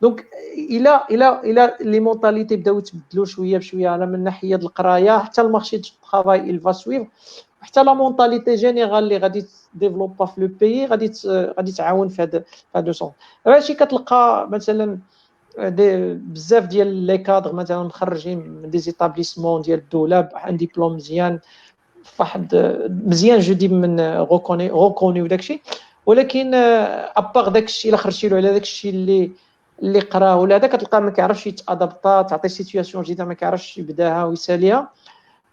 دونك الى لي مونطاليتي بداو يتبدلوا شويه بشويه، انا من ناحيه القرايه حتى المارشي دو طرافاي il va suivre، حتى لا مونطاليتي جينيرال اللي غادي ديفلوبا في لو بيي غادي تعاون في هذا السون. هادشي كتلقى مثلا بزاف ديال لي كادر مثلا مخرجين من دي زيتابليسمون ديال الدوله عندهم ديبلوم مزيان، فواحد مزيان جو دي من روكوني وداكشي، ولكن ابار داكشي الا خرجتي له على داكشي اللي قراه ولا هذا كتلقى ما كيعرفش يتادابطا، تعطي سيتوياسيون جديده ما كيعرفش يبداها ويساليها.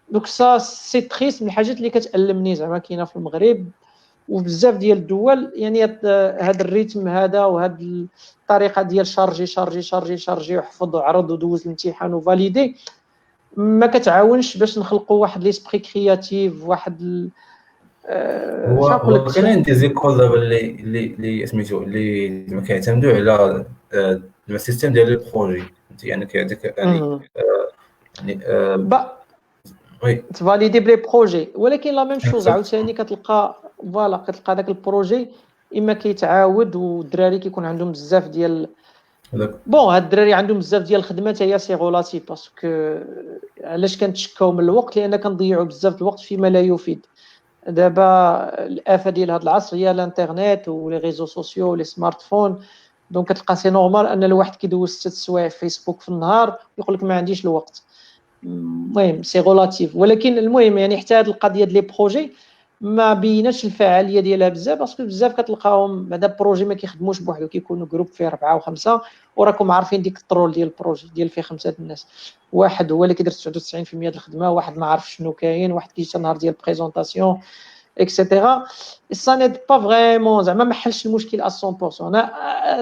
دونك سا سي تريس من الحاجات اللي كتألمني زعما كاينه في المغرب وبزاف ديال الدول، يعني هذا الريتم هذا وهذا الطريقه ديال شارجي وحفظ وعرض ودوز الامتحان وفاليدي ما كتعاونش باش نخلقوا واحد ليسبري كرياتيف، واحد هو كاين دي زيكول دابا اللي سميتو اللي ما كيعتمدوا على السيستم ديال البروجي، يعني كيعطيك يعني وي تفاليدي بلي بروجي، ولكن لا ميم شوز عاوتاني كتلقى فوالا كتلقى داك البروجي اما كيتعاود والدراري كيكون عندهم بزاف ديال بون هاد الدراري عندهم بزاف ديال الخدمه حتى هي سي غولاتيف، باسكو علاش كنتشكاو من الوقت؟ لان كنضيعوا بزاف الوقت فيما لا يفيد. دابا الافه ديال هاد العصر هي الانترنت ولي ريزو سوسيو ولي سمارت فون، دونك كتلقى سي نورمال ان الواحد كيدوز 6 سوايع في فيسبوك في النهار يقول لك ما عنديش الوقت. المهم سي غولاتيف، ولكن المهم يعني حتى هاد القضيه ديال لي بروجي ما بيناتش الفعاليه ديالها بزاف، باسكو بزاف كتلقاهم بعدا بروجي ما كيخدموش بوحدو، كيكونوا جروب فيه 4 و5، وراكم عارفين ديك الطرول ديال البروجي ديال فيه 5 الناس، واحد هو اللي كيدير 99% ديال الخدمه، واحد ما عارف شنو كاين، واحد كيجي النهار ديال البريزونطاسيون اكسيتيرا. سا نيت با فريمون زعما ما حلش المشكل 100%. انا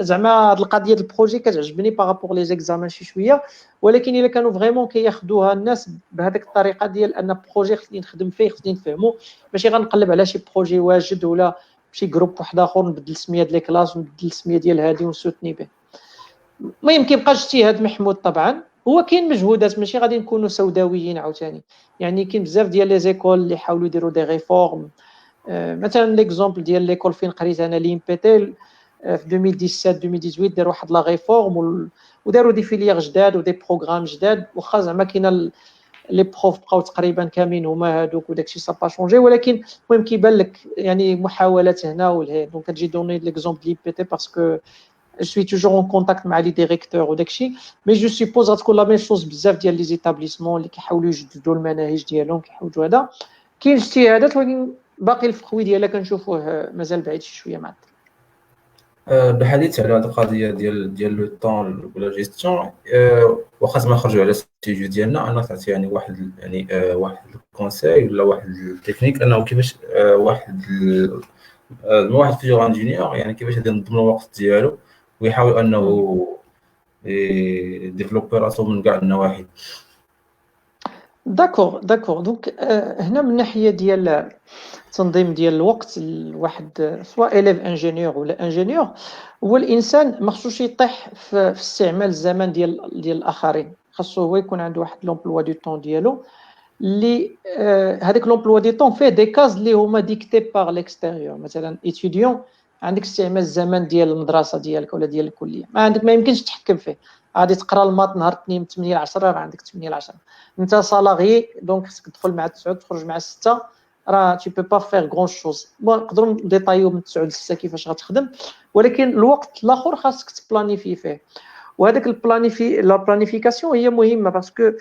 زعما هاد القضيه ديال البروجي كتعجبني بارابور لي زيكزامان شي شويه، ولكن الا كانوا فريمون كياخذوها الناس بهذيك الطريقه ديال ان بروجي خصني نخدم فيه خصني نفهمو، ماشي غنقلب على شي بروجي واجد ولا شي جروب واحد اخر نبدل السميه ديال الكلاس ونبدل السميه ديال هادي ونسوتني به. المهم كيبقى اجتهاد محمود طبعا، هو كاين مجهودات ماشي غادي نكونوا سوداويين عاوتاني، يعني كاين بزاف ديال لي زيكول اللي حاولوا يديروا دي ريفورم. مثلا ليكزومبل ديال ليكول فين قريت انا لي امبيتيل في 2017 2018 داروا واحد لا ريفورم وداروا دي فيليير جداد ودي بروغرام جداد، واخا زعما كاينه لي بروف بقاو تقريبا كاملين هما هذوك وداكشي سا با شونجي، ولكن المهم كيبان لك يعني محاولات هنا والهي. دونك كتجي دوني ليكزومبل لي بي تي باسكو je suis toujours en contact مع لي ديريكتور وداكشي، مي جو سيبوز غتكون لا ميم شوز بزاف ديال لي زيتابليسمون اللي كيحاولوا يجددوا المناهج ديالهم، كيحاولوا هذا كاين اجتهادات، ولكن باقي الفخوي ديالها كنشوفوه مازال بعيد شي شويه معطل. بالحديث على هذه القضيه ديال لو طون ولا جيستيون، واخا ما نخرجوا على السيجي ديالنا، انا تعطي يعني واحد الكونساي ولا واحد التكنيك انه كيفاش واحد فيجوال انجينيور يعني كيفاش ينظم الوقت ديالو ويحاول انه اي ديفلوبور راسو من كاع النواحي. داكور دونك هنا من الناحيه ديال التنظيم ديال الوقت، الواحد سواء اليف انجينيور ولا انجينيور، هو الانسان ما خصوش يطيح في استعمال الزمن ديال الاخرين. خاصو هو يكون عنده واحد لومبلوا دو طون ديالو اللي هذاك لومبلوا دي طون فيه دي كاز اللي هما ديكتي باغ ليكستيريور. مثلا ايتيديون عندك استعمال الزمن ديال المدرسه ديالك ولا ديال الكليه، ما يمكنش تحكم فيه. غادي تقرا المات نهار الاثنين من 8 ل 10 راه عندك 8 ل 10. انت صالاريي دونك خصك تدخل مع 9 تخرج مع 6، راه tu peux pas faire grand chose. بون نقدروا نديطايو من 9 ل 6 كيفاش غتخدم، ولكن الوقت الاخر خاصك تبلانيفي فيه. وهذاك لا بلانيفيكاسيون هي مهمه باسكو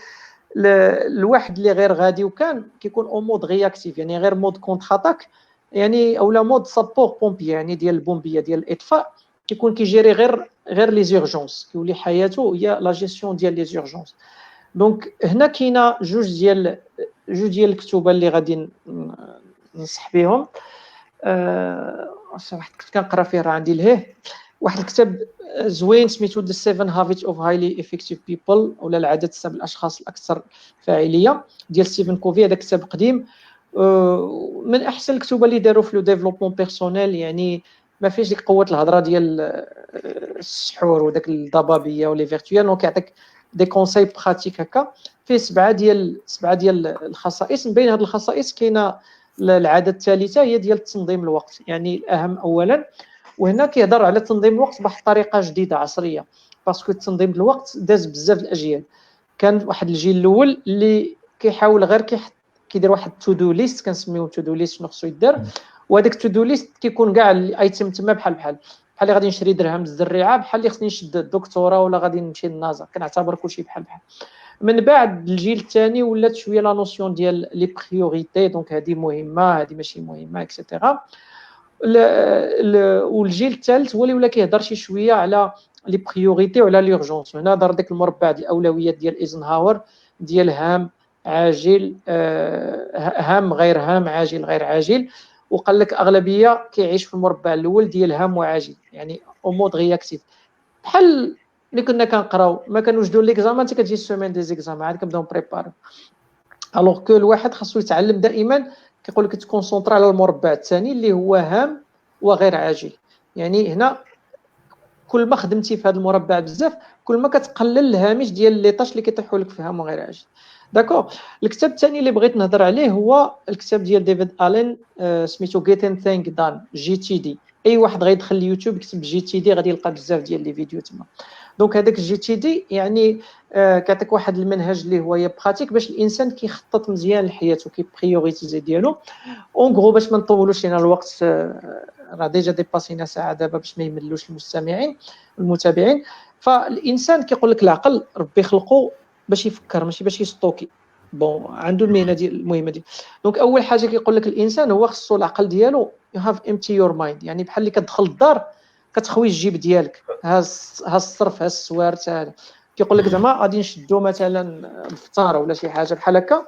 الواحد اللي غير غادي وكان كيكون او مود رياكتيف، يعني غير مود كونتر اتاك، يعني اولا مود سابور بومبي، يعني ديال البومبيه ديال الاطفاء، كيكون كيجيري غير لي زورجونس، كيولي حياته هي لا جيستيون ديال لي زورجونس. دونك هنا كاينه جوج ديال الكتب اللي غادي ننصح بهم. واحد كنت كنقرا فيه راه عندي لهيه واحد الكتاب زوين سميتو The 7 Habits of Highly Effective People، ولا العادات 7 الاشخاص الاكثر فاعليه، ديال ستيفن كوفي. هذا كتاب قديم، من احسن الكتب اللي داروا في لو ديفلوبمون بيرسونيل. يعني ما فيش ديك قوه الهضره ديال السحور وداك الضبابيه ولي فيرتوال، دونك يعطيك دي كونساي براتيك هكا. فيه سبعه ديال الخصائص. من بين هذه الخصائص كاينه العاده الثالثه هي ديال تنظيم الوقت، يعني الاهم اولا. وهنا كيهضر على تنظيم الوقت بواحد الطريقه جديده عصريه، باسكو تنظيم الوقت داز بزاف الاجيال. كان واحد الجيل الاول اللي كيحاول غير كيدير واحد تو دو ليست، كنسميو تو دو ليست شنو خصو يدير، وهذاك تو دو ليست كيكون كاع الايتم تما بحال اللي غادي نشري درهم الزريعه، بحال اللي خصني نشد الدكتوراه ولا غادي نمشي للنازا، كنعتبر كلشي بحال. من بعد الجيل الثاني ولات شويه لا نوسيون ديال لي بريوريتي، دونك هذه مهمه هذه ماشي مهمه اكسيتيرا. والجيل الثالث هو اللي ولا كيهضر شي شويه على لي بريوريتي وعلى لورجونس. هنا دار داك المربع ديال الاولويات ديال ايزنهاور، ديال هام عاجل، هام غير هام، عاجل غير عاجل. وقال لك اغلبيه كيعيش في المربع الاول ديال هام وعاجل، يعني او مود رياكتيف. بحال اللي كنا كنقراو ما كنوجدوا ليكزامان، انت كتجي سيمين دي زيكزامان عاد كنبداو بريباري. الوغ كو الواحد خاصو يتعلم دائما، كيقول لك تكونسونطرا على المربع الثاني اللي هو هام وغير عاجل. يعني هنا كل ما خدمتي في هذا المربع بزاف، كل ما كتقلل الهامش ديال لي طاش اللي كيطيحوا لك في هام وغير عاجل. داكوغ. الكتاب الثاني اللي بغيت نهضر عليه هو الكتاب ديال ديفيد الين، سميتو Getting Things Done GTD. اي واحد غيدخل اليوتيوب يكتب GTD غادي يلقى بزاف ديال لي فيديو تما. دونك هذاك GTD يعني كيعطيك واحد المنهج اللي هو براتيك باش الانسان كيخطط مزيان لحياته، كيبريوريتيزي ديالو. اون غرو باش ما نطولوش لينا الوقت، راه ديجا ديباسينا ساعه دابا باش ما يملوش المتابعين. فالانسان كيقول لك العقل ربي خلقو باش يفكر ماشي باش يستوكي. بون عنده المهنه ديال المهمه دي. دونك اول حاجه كيقول لك الانسان هو خصو العقل ديالو يو هاف امتي يور مايند، يعني بحال اللي كتدخل للدار كتخوي الجيب ديالك، ها الصرف ها السوارت هذا. كيقول لك زعما غادي نشدو مثلا الفطار ولا شي حاجه بحال هكا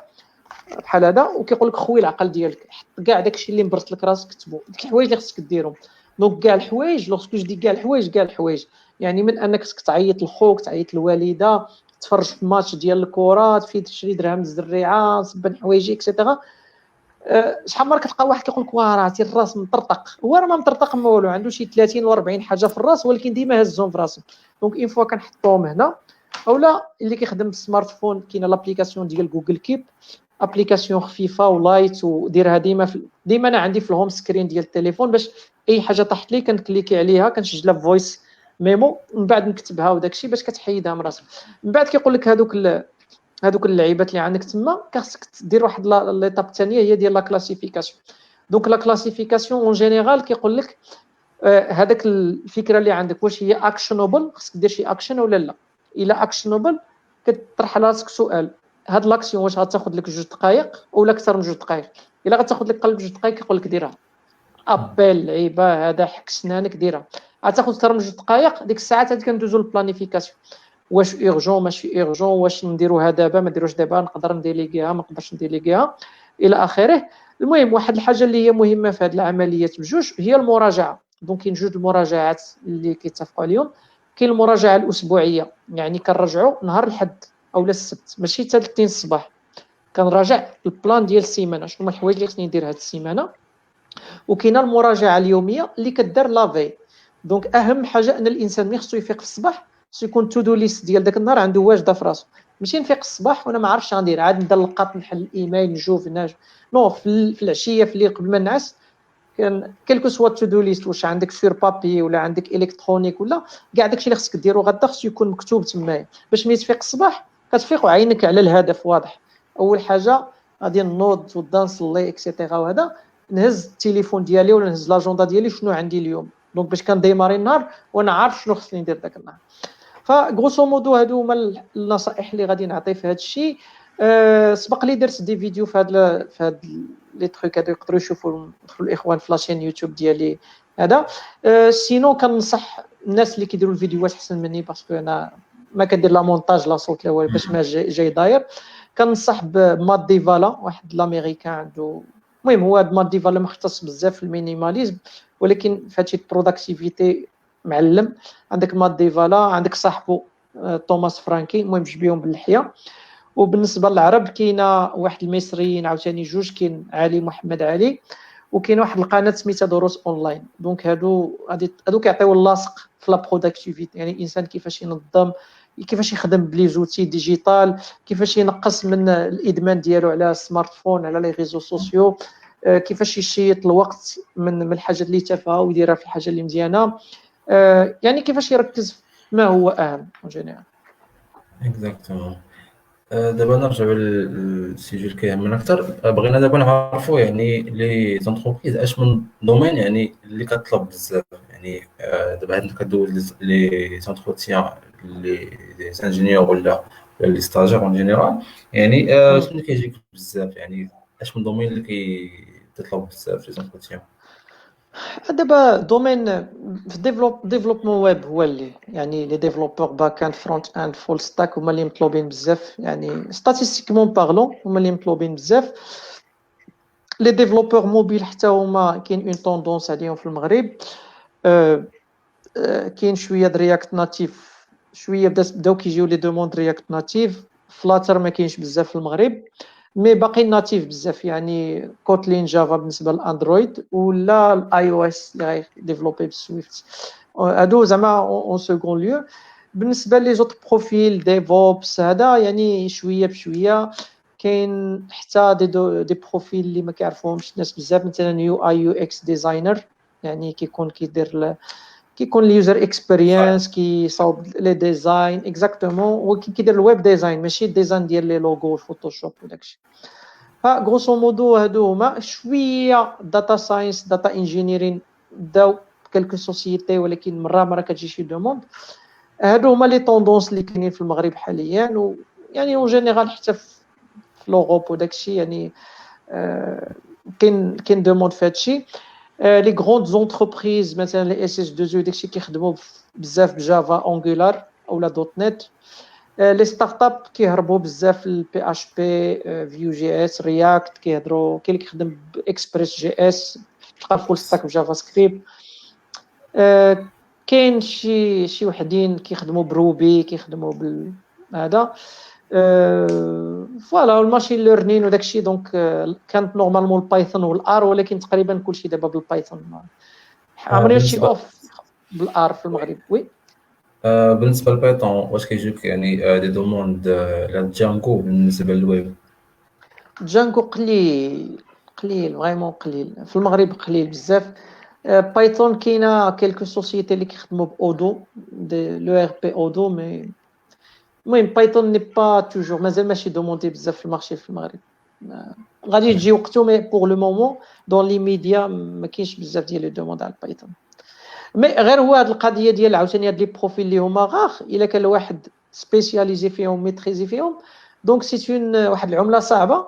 بحال هذا، وكيقول لك خوي العقل ديالك، حط كاع داكشي اللي مبرت لك راسك كتبو، ديك الحوايج اللي خصك ديرهم. دونك كاع الحوايج لوغسكو جو دي كاع الحوايج يعني من انك خصك تعيط لخوك، تعيط للوالده، تفرج في ماتش ديال الكره، تفيد تشري درهم الزريعه، صبن حوايجي اكسيتيرا. شحال مره كتلقى واحد كيقول لك واه راه الراس مطرطق، هو راه ما مطرطق ما والو، عنده شي 30 و 40 حاجه في الراس ولكن ديما هزهم في راسه. دونك اون فوا كنحطوهم هنا، اولا اللي كيخدم بالسمارت فون كاينه لابليكاسيون ديال جوجل كيب، ابليكاسيون خفيفه ولايت، وديرها ديما انا عندي في الهوم سكرين ديال التليفون باش اي حاجه طاحت لي كنكليكي عليها كنسجلها في فويس ميمو، من بعد نكتبها وداكشي باش كتحيدها من راسك. من بعد كيقول لك هذوك اللعيبات اللي عندك تما خاصك دير واحد ليطاب الثانيه هي ديال لا كلاسيفيكاسيون. دونك لا كلاسيفيكاسيون اون جينيرال كيقول لك هذاك الفكره اللي عندك واش هي اكشنوبل، خصك دير شي اكشن ولا لا. الا اكشنوبل كتطرح على راسك سؤال، هاد لاكسيون واش غتاخذ لك 2 دقائق ولا اكثر من 2 دقائق. الا غتاخذ لك قلب 2 دقائق كيقول لك ديرها، ابل لعيبه هذا حك سنانك ديرها. غتاخذ اكثر من 2 دقائق، ديك الساعات هادي كندوزو للبلانيفيكاسيون، واش اورجون ماشي اورجون، واش نديروها دابا ما نديروش دابا، نقدر نديليغيها ما نقدرش نديليغيها الى اخره. المهم واحد الحاجه اللي هي مهمه في هذه العمليات بجوج هي المراجعه. دونك كاين 2 المراجعات اللي كيتفقوا عليهم، كاين المراجعه الاسبوعيه، يعني كنراجعوا نهار الحد او السبت، ماشي حتى الاثنين الصباح. كنراجع البلان ديال السيمانه، شنو هما الحوايج اللي خصني ندير هاد السيمانه. وكاينه المراجعه اليوميه اللي كدار لافي. دونك اهم حاجه ان الانسان ملي خصو يفيق في الصباح خصو يكون تو دو ليست ديال داك النهار عنده واجده في راسو. ماشي نفيق الصباح وانا ما عرفتش غندير، عاد نبدا نلقط نحل الايميل نشوف نو في العشيه في الليل قبل ما نعس كان كلكو سوا تو دو ليست، واش عندك سور بابي ولا عندك الكترونيك ولا كاع داكشي اللي خصك ديرو غدا خصو يكون مكتوب تمايا، باش ملي تفيق الصباح كتفيق وعينك على الهدف واضح. اول حاجه غادي نوض ودا نصلي اكسيتيرا، وهذا نهز التليفون ديالي ولا نهز لاجوندا ديالي شنو عندي اليوم، دونك باش كنديماري النهار وانا عارف شنو خصني ندير داك النهار. فغروسو مودو هادو هما النصائح اللي غادي نعطي في هذا الشيء. سبق لي درت دي فيديو في هاد لي تروك هادو، يقدروا يشوفوا يدخلوا الاخوان في لاشين يوتيوب ديالي هذا. سينو كنصح الناس اللي كيديروا الفيديوهات احسن مني، باسكو انا ما كندير لا مونتاج لا صوت لا والو، باش ما جاي داير. كنصح بمات ديفالا، واحد الامريكان عنده، المهم هو مات ديفالا مختص بزاف في المينيماليزم، ولكن في هادشي البروداكتيفيتي معلم. عندك مات ديفالا، عندك صاحبو توماس فرانكي، المهم جوج بيهم باللحيه. وبالنسبه للعرب كاينه واحد المصريين عاوتاني جوج، كاين علي محمد علي، وكاين واحد القناه سميتها دروس اونلاين. دونك هادو كيعطيو اللاصق في لا بروداكتيفيتي، يعني الانسان كيفاش ينظم، كيفاش يخدم بلي زوتي ديجيتال، كيفاش ينقص من الادمان ديالو على السمارت فون على لي ريزو سوسيو، كيفاش يشيط الوقت من الحاجات اللي تافهه ويديرها في الحاجه اللي مزيانه، يعني كيفاش يركز ما هو اهم اون جينيرال. اكزاكتومون. دابا نرجعوا للسيجي اللي كيهمنا اكثر. بغينا دابا نعرفوا يعني لي زونتربريز اش من دومين يعني اللي كطلب بزاف، يعني دابا عندنا كدوز لي زونتروتيان لي انجينيور ولا لي ستاجير اون جينيرال، يعني شنو اللي كيجيك بزاف، يعني اش من دومين اللي كيتطلب بزاف لي زونتروتيان. دابا دومين في ديفلوبمون ويب هو اللي يعني لي ديفلوبور باك اند فرونت اند فول ستاك هما اللي مطلوبين بزاف، يعني ستاتيستيكمون بارلون هما اللي مطلوبين بزاف. لي ديفلوبور موبيل حتى هما كاين اون طوندونس عليهم في المغرب. كاين شويه د رياكت ناتيف، شويه بداو كيجيو لي دوموند رياكت ناتيف. فلاتر ما كاينش بزاف في المغرب، مي باقي ناتيف بزاف، يعني كوتلين جافا بالنسبه للاندرويد ولا الاي او اس اللي غاي ديفلوبي بالسويفت، هادو زعما اون سكون ليو. بالنسبه لي زوت بروفيل ديفوبس هذا يعني شويه بشويه. كاين حتى دي بروفيل اللي ما كيعرفوهمش الناس بزاف، مثلا يو اي يو اكس ديزاينر، يعني كيكون كيكون اليوزر اكسبيرينس كيصاوب لي ديزاين اكزاكتومون، وكيدير الويب ديزاين ماشي الديزاين ديال لي لوغو والفوتوشوب وداكشي. فغروسو مودو هادو هما شويه داتا ساينس داتا انجينيرين بداو كلكو سوسيتي، ولكن مره كتجي شي دوموند. هادو هما لي طوندونس اللي كاينين في المغرب حاليا، ويعني اون جينيرال حتى في لوروب وداكشي، يعني كاين دوموند في هادشي. لي غروند زونتربريز مثلا لي اس اس 2 داكشي كيخدموا بزاف بجافا انجولار اولا دوت نت. لي ستارت اب كيهربوا بزاف البي اش بي فيو جي اس رياكت، كيهضروا كاين اللي كيخدم باكسبريس جي اس، تلقى فول ستاك بجافا سكريبت. كاين شي وحدين كيخدموا بروبي، كيخدموا هذا. فوالا الماشين ليرنين وداكشي. دونك كانت نورمالمون البايثون والار، ولكن تقريبا كلشي دابا بالبايثون. عمري هادشي بالنسبه اوف بالار في المغرب. وي بالنسبه لبايثون واش كيجيوك يعني دي دوموند لجانجو بالنسبه للويب؟ جانجو قليل فريمون قليل في المغرب، قليل بزاف. بايثون كاينه كيلكو سوسيتي اللي كيخدموا باودو لو ار بي اودو، مي المهم بايثون ني با توجور مازال ماشي دوموندي بزاف في المارشي في المغرب. غادي يجي وقتو، مي بور لو مومون دون لي ميديا ما كاينش بزاف ديال لي دوموند على بايثون. مي غير هو هاد القضيه ديال عاوتاني هاد لي بروفيل اللي هما غاخ، الا كان واحد سبيسياليزي فيهم ميتريزي فيهم، دونك سي واحد العمله صعبه.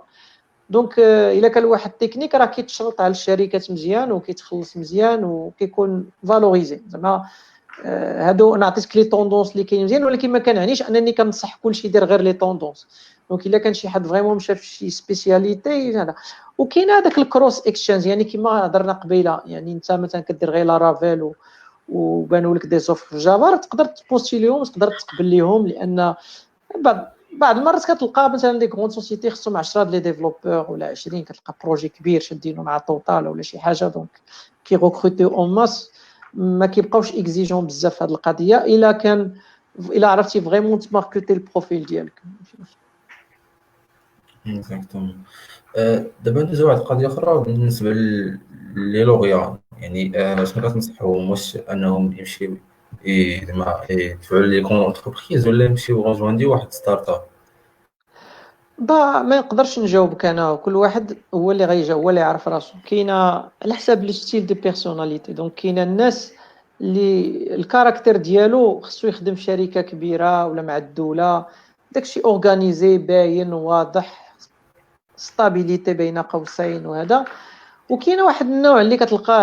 دونك الا كان واحد تكنيك راه كيتشرط على الشركات مزيان وكيتخلص مزيان وكيكون فالوريزي. زعما هادو انا عطيتك لي طوندونس اللي كاين مزيان، ولكن ما كنعنيش انني كنصح كلشي يدير غير لي طوندونس. دونك الا كان شي حد فريمون مشى في شي سبيسياليتي هذا. وكاين هذاك الكروس اكسشينج، يعني كما هضرنا قبيله، يعني انت مثلا كدير غير لارافيل وبانوا لك دي زوفر في جافا، تقدر تبوستيليهم، تقدر تقبل ليهم، لان بعض المرات كتلقى مثلا دي كغون سوسيتي خصهم 10 لي ديفلوبور ولا 20، كتلقى بروجي كبير شادينه مع توتال ولا شي حاجه، دونك كي غوكروتيو اون ماس ما كيبقاوش اكزيجون بزاف في هذه القضيه، الا عرفتي فريمون تماركتي البروفيل ديالك. اكزاكتومون. دابا ندوزو واحد القضيه اخرى بالنسبه لي لوغيان، يعني شنو كتنصحهم؟ واش انهم يمشيو زعما يدفعوا لي كون اونتربريز، ولا يمشيو غونجواندي واحد ستارت اب؟ ما نقدرش نجاوبك انا، كل واحد هو اللي غيجاوب، هو اللي يعرف راسو. كاينه على حساب لو ستيل دو بيرسوناليتي، دونك كاينه الناس اللي الكاركتر ديالو خصو يخدم في شركه كبيره ولا مع الدوله، داكشي اورغانيزي باين واضح، ستابيليتي بين قوسين وهذا. وكاينه واحد النوع اللي كتلقاه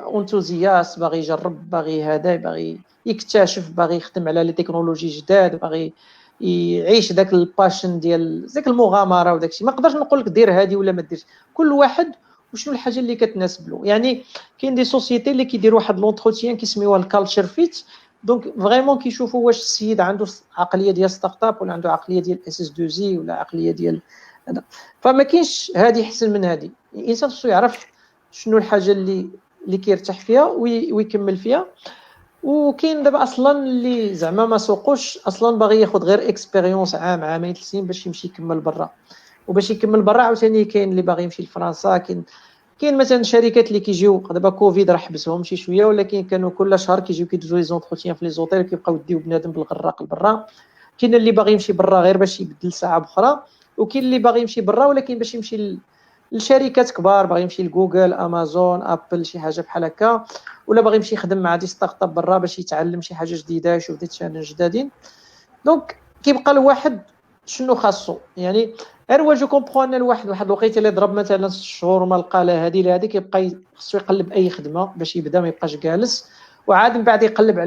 اونتوزياس، باغي يجرب، باغي هذا، باغي يكتشف، باغي يخدم على لي تكنولوجي جداد، باغي يعيش داك الباشن ديال داك المغامره وداكشي. ما نقدرش نقول لك دير هذه ولا ما ديرش، كل واحد وشنو الحاجه اللي كتناسب له. يعني كاين دي سوسيتي اللي كيديروا واحد لونتروتيان كيسميوها الكالتشر فيت، دونك فريمون كيشوفوا واش السيد عنده عقليه ديال ستارت اب، ولا عنده عقليه ديال اس اس 2 زي، ولا عقليه ديال هذا. فما كاينش هذه احسن من هذه، الانسان خصو يعرف شنو الحاجه اللي كيرتاح فيها ويكمل فيها. وكاين دابا اصلا اللي زعما ما سوقوش اصلا، باغي ياخذ غير اكسبيريونس عام عامين 3 سنين باش يمشي يكمل برا. وباش يكمل برا عاوتاني كاين اللي باغي يمشي لفرنسا، كاين مثلا شركات اللي كيجيو دابا كوفيد راه حبسهم شي شويه، ولكن كانوا كل شهر كيجيو كيدوزوا لي زونتروتيان في لي زوتيل، كيبقاو يديو بنادم بالغراق لبرا. كاين اللي باغي يمشي برا غير باش يبدل ساعه بأخرى، وكاين اللي باغي يمشي برا ولكن باش يمشي لشركات كبار، باغي يمشي لجوجل، امازون، ابل، شي حاجه بحال هكا، ولا باغي يمشي يخدم مع دي ستارت اب برا باش يتعلم شي حاجه جديده، يشوف دي تشالنج جدادين. دونك كيبقى الواحد شنو خاصو. يعني غير هو جو كومبخون ان الواحد واحد الوقيته اللي ضرب مثلا 6 شهور وما لقى لا هذه لا هذه، كيبقى خصو يقلب اي خدمه باش يبدا، ما يبقاش جالس، وعاد من بعد يقلب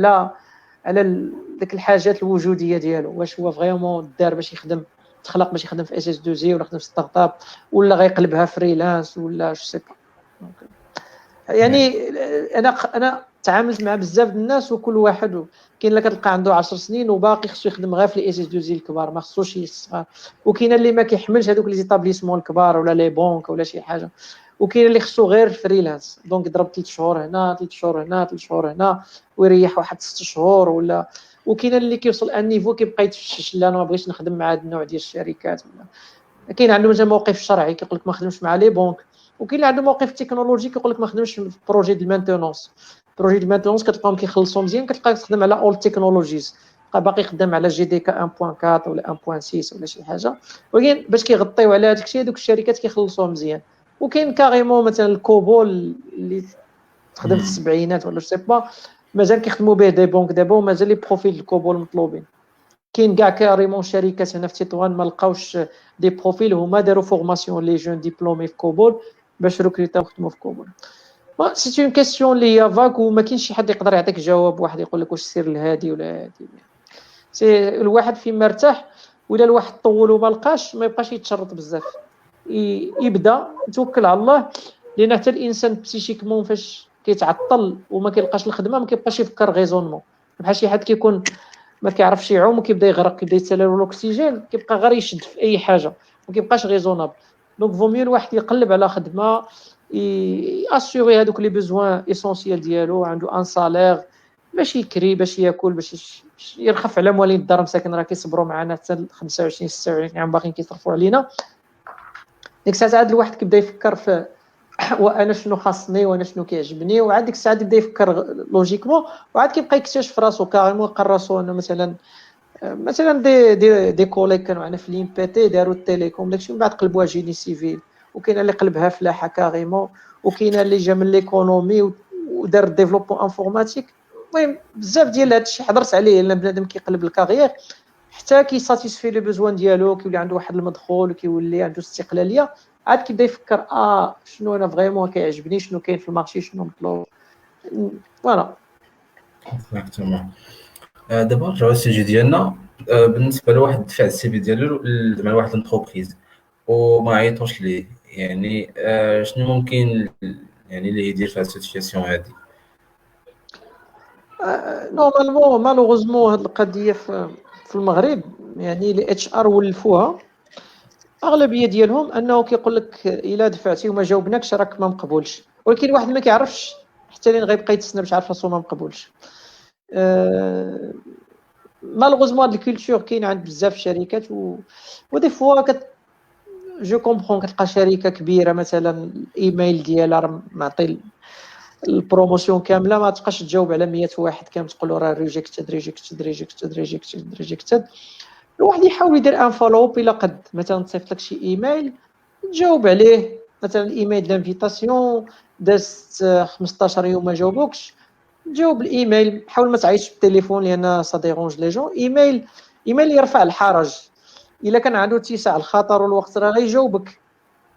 على ديك الحاجات الوجوديه ديالو، واش هو فريمون دار باش يخدم، تخلق باش يخدم في اس اس 2 زي، ولا يخدم في ستارت اب، ولا غيقلبها فريلانس، ولا جو سي با. يعني انا تعاملت مع بزاف د الناس، وكل واحد كاين اللي كتلقى عنده 10 سنين وباقي خصو يخدم غير في لي اس اس 2 زي الكبار، ما خصوش الصغار. وكاين اللي ما كيحملش هذوك لي زيتابليسمون الكبار ولا لي بونك ولا شي حاجه، وكاين اللي خصو غير فريلانس، دونك يضرب 3 شهور هنا، 3 شهور هنا، 3 شهور هنا، ويريح واحد 6 شهور ولا. وكاين اللي كيوصل ان نيفو كيبقى يتفشش، لا انا ما بغيتش نخدم مع هذا النوع ديال الشركات، ولا كاين عنده مثلا موقف شرعي كيقول لك ما خدمش مع لي بونك، وكاين اللي عنده موقف تكنولوجي كيقول لك ما خدمش في بروجي ديال المانتونونس. بروجي ديال المانتونونس كتلقاهم كيخلصوا مزيان، كتلقى تخدم على اول تكنولوجيز، باقي خدام على جي دي كا 1.4 ولا 1.6 ولا شي حاجه، ولكن باش كيغطيو على هذاك الشيء هذوك الشركات كيخلصوه مزيان. وكاين كاريمون مثلا الكوبول اللي تخدم في السبعينات ولا سي با، مازال كيخدموا به دي بونك دابا، ومازال لي بروفيل الكوبول مطلوبين. كاين كاع كاريمون شركات هنا في تطوان ما لقاوش دي بروفيل، هما داروا فورماسيون لي جون ديبلومي في كوبول باش ريكروتاو خدموا في كوبول. سي اون كيسيون لي هي فاك، وما كاينش شي حد يقدر يعطيك جواب واحد يقول لك واش سير لهادي ولا هادي. سي الواحد فين مرتاح، ولا الواحد طول وما لقاش ما يبقاش يتشرط بزاف، يبدا يتوكل على الله. لان حتى الانسان بسيشيكمون فاش كيتعطل وما كيلقاش الخدمه ما كيبقاش يفكر غيزونمون، بحال شي حد كيكون ما كيعرفش يعوم وكيبدا يغرق، كيبدا يتسالى الاكسجين، كيبقى غير يشد في اي حاجه، ما كيبقاش ريزونابل. دونك فو ميو الواحد يقلب على خدمه اسيوري هذوك لي بيزوان اسونسيال ديالو، عنده ان سالير باش يكري، باش ياكل، باش يرخف على موالين الدار مساكن، راه كيصبروا معنا حتى 25 26 عام باغيين كيصرفوا علينا. ديك الساعه عاد الواحد كيبدا يفكر في وانا شنو خاصني وانا شنو كيعجبني، وعاد ديك الساعه يبدا يفكر لوجيكمون، وعاد كيبقى يكتشف راسو كاريمون، يلقى راسو انه مثلا دي كوليك كانوا معنا في لين بي تي داروا التيليكوم داكشي، من بعد قلبوها جيني سيفيل، وكاين اللي قلبها فلاحه كاريمون، وكاين اللي جا من ليكونومي ودار ديفلوبمون انفورماتيك. المهم بزاف ديال هادشي حضرت عليه، لان بنادم كيقلب الكارير حتى كيساتيسفي لي بوزوان ديالو، كيولي عنده واحد المدخول وكيولي عنده استقلاليه، عاد كيبدا يفكر شنو انا فريمون كيعجبني، شنو كاين في المارشي، شنو مطلوب. فوالا. اكزاكتومون. دابا نرجعو للسوجي ديالنا. بالنسبه لواحد دفع السي في ديالو زعما لواحد لونتربريز وما عيطوش ليه، يعني شنو ممكن يعني اللي يدير في هاد السيتوياسيون هادي؟ نورمالمون مالوغوزمون هاد القضيه في المغرب، يعني لي اتش ار ولفوها اغلبيه ديالهم انه كيقول لك الا دفعتي وما جاوبناكش راك ما مقبولش، ولكن واحد ما كيعرفش حتى لين غيبقى يتسنى باش عارف راسو ما مقبولش. مالوغوزمون هاد الكولتور كاين عند بزاف الشركات ودي فوا جو كومبرون كتلقى شركه كبيره مثلا الايميل ديالها راه معطي البروموسيون كامله، ما تبقاش تجاوب على 100 واحد كامل تقول له راه ريجيكتد ريجيكتد ريجيكتد ريجيكتد ريجيكتد. الواحد يحاول يدير ان فولو اب، الا قد مثلا تصيفط لك شي ايميل تجاوب عليه، مثلا الايميل دانفيتاسيون دازت 15 يوم ما جاوبوكش، جاوب الايميل، حاول ما تعيطش بالتليفون لان سا ديرونج لي جون. ايميل يرفع الحرج، الا كان عنده اتساع الخطر والوقت راه غيجاوبك.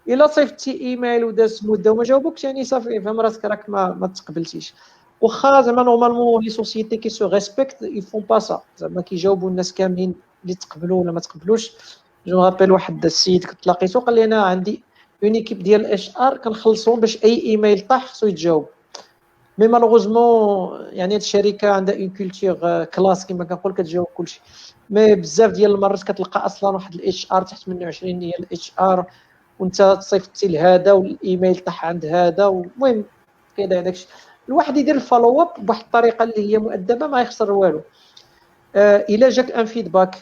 الا صيفطتي ايميل وداز مده وما جاوبوكش يعني صافي فهم راسك راك ما تقبلتيش. واخا زعما نورمالمون لي سوسيتي كي سو ريسبكت يفون با سا، زعما كيجاوبوا الناس كاملين اللي تقبلوا ولا ما تقبلوش. جو رابيل واحد السيد كنت لاقيتو قال لي انا عندي اون ايكيب ديال الاش ار كنخلصهم باش اي ايميل طاح خصو يتجاوب. مي مالوغوزمون يعني هاد الشركه عندها اون كولتور كلاس كما كنقول كتجاوب كلشي. مي بزاف ديال المرات كتلقى اصلا واحد الاتش ار تحت منه 20 ديال الاتش ار، وانت تصيفطتي لهذا والايميل طاح عند هذا، والمهم كاين داكشي. الواحد يدير الفولو اب بواحد الطريقه اللي هي مؤدبه ما يخسر والو. الا جاك ان فيدباك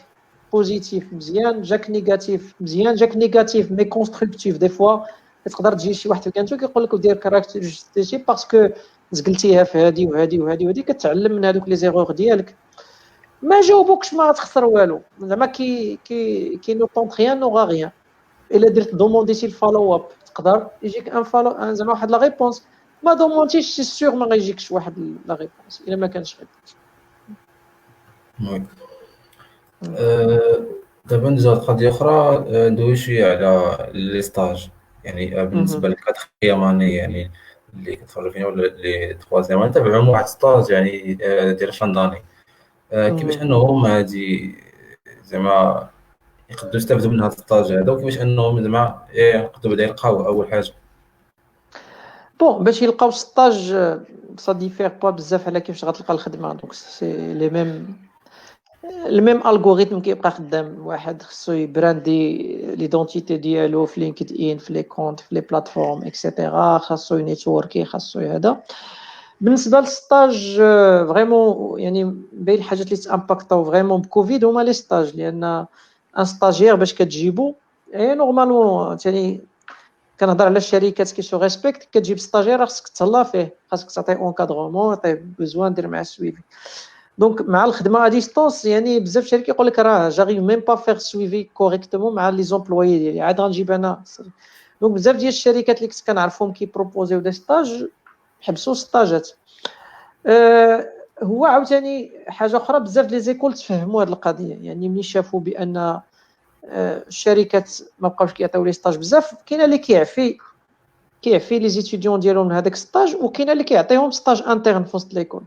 بوزيتيف مزيان، جاك نيجاتيف مزيان، جاك نيجاتيف مي كونستركتيف دي فوا تقدر تجي شي واحد كانتو كيقول لك دير كاركتر جوستيتي باسكو زقلتيها في هذه وهذه وهذه وهذه، كتعلم من هذوك لي زيغور ديالك. ما جاوبوكش ما تخسر والو، زعما كي نو طونط ريان نو غيان. الا درت دومونديتي الفولو اب تقدر يجيك ان فولو زعما واحد لا ريبونس، ما دومونديش سي سيغ ما غيجيكش واحد لا ريبونس الا ما كانش ريبونس. وي. دابا ندوزو لقضية أخرى، ندوي شوية على لي ستاج. يعني بالنسبة للكاتخيام اني يعني اللي كتخرجوا فينا ولا اللي تخوازيام اني تابعهم واحد ستاج يعني ديال فانداني. كيفاش انهم هادي زعما يقدروا يستافدوا من هذا الستاج هذا، وكيفاش انهم زعما يقدروا بعدا يلقاو اول حاجه. بون باش يلقاو ستاج سا ديفير با بزاف على كيفاش غتلقى الخدمه. دونك سي لي ميم الميم الغوريثم كيبقى خدام. واحد خصو يبراندي ليدونتيتي ديالو في لينكد ان، في لي كونت، في لي بلاتفورم اكسيتيرا، خاصو نيتوركي، خاصو هذا. بالنسبه للستاج فريمون يعني بين الحاجات اللي تامباكطاو فريمون بكوفيد هما لي ستاج، لان ان ستاجير باش كتجيبو اي نورمالمون ثاني كنهضر على الشركات كي سو ريسبكت، كتجيب ستاجير خاصك تهلا فيه، خاصك تعطيه اونكادرومون، تعطيه بوزوان، دير معاه سويفي. دونك مع الخدمه ا ديستونس يعني بزاف الشركات يقول لك راه جاري ميم با فير سويفي كوريكتومون مع لي زومبلويي ديالي، عاد غنجيب انا. دونك بزاف ديال الشركات اللي كنت كنعرفهم كي بروبوزيو دي ستاج حبسوا ستاجات. هو عاوتاني حاجه اخرى، بزاف لي زيكول تفهموا هذه القضيه، يعني ملي شافوا بان الشركات ما بقاوش كيعطيو لي ستاج بزاف، كاين اللي كيعفي لي زيتيديون ديالهم من هذاك ستاج، وكاين اللي كيعطيهم ستاج انترن في وسط ليكول.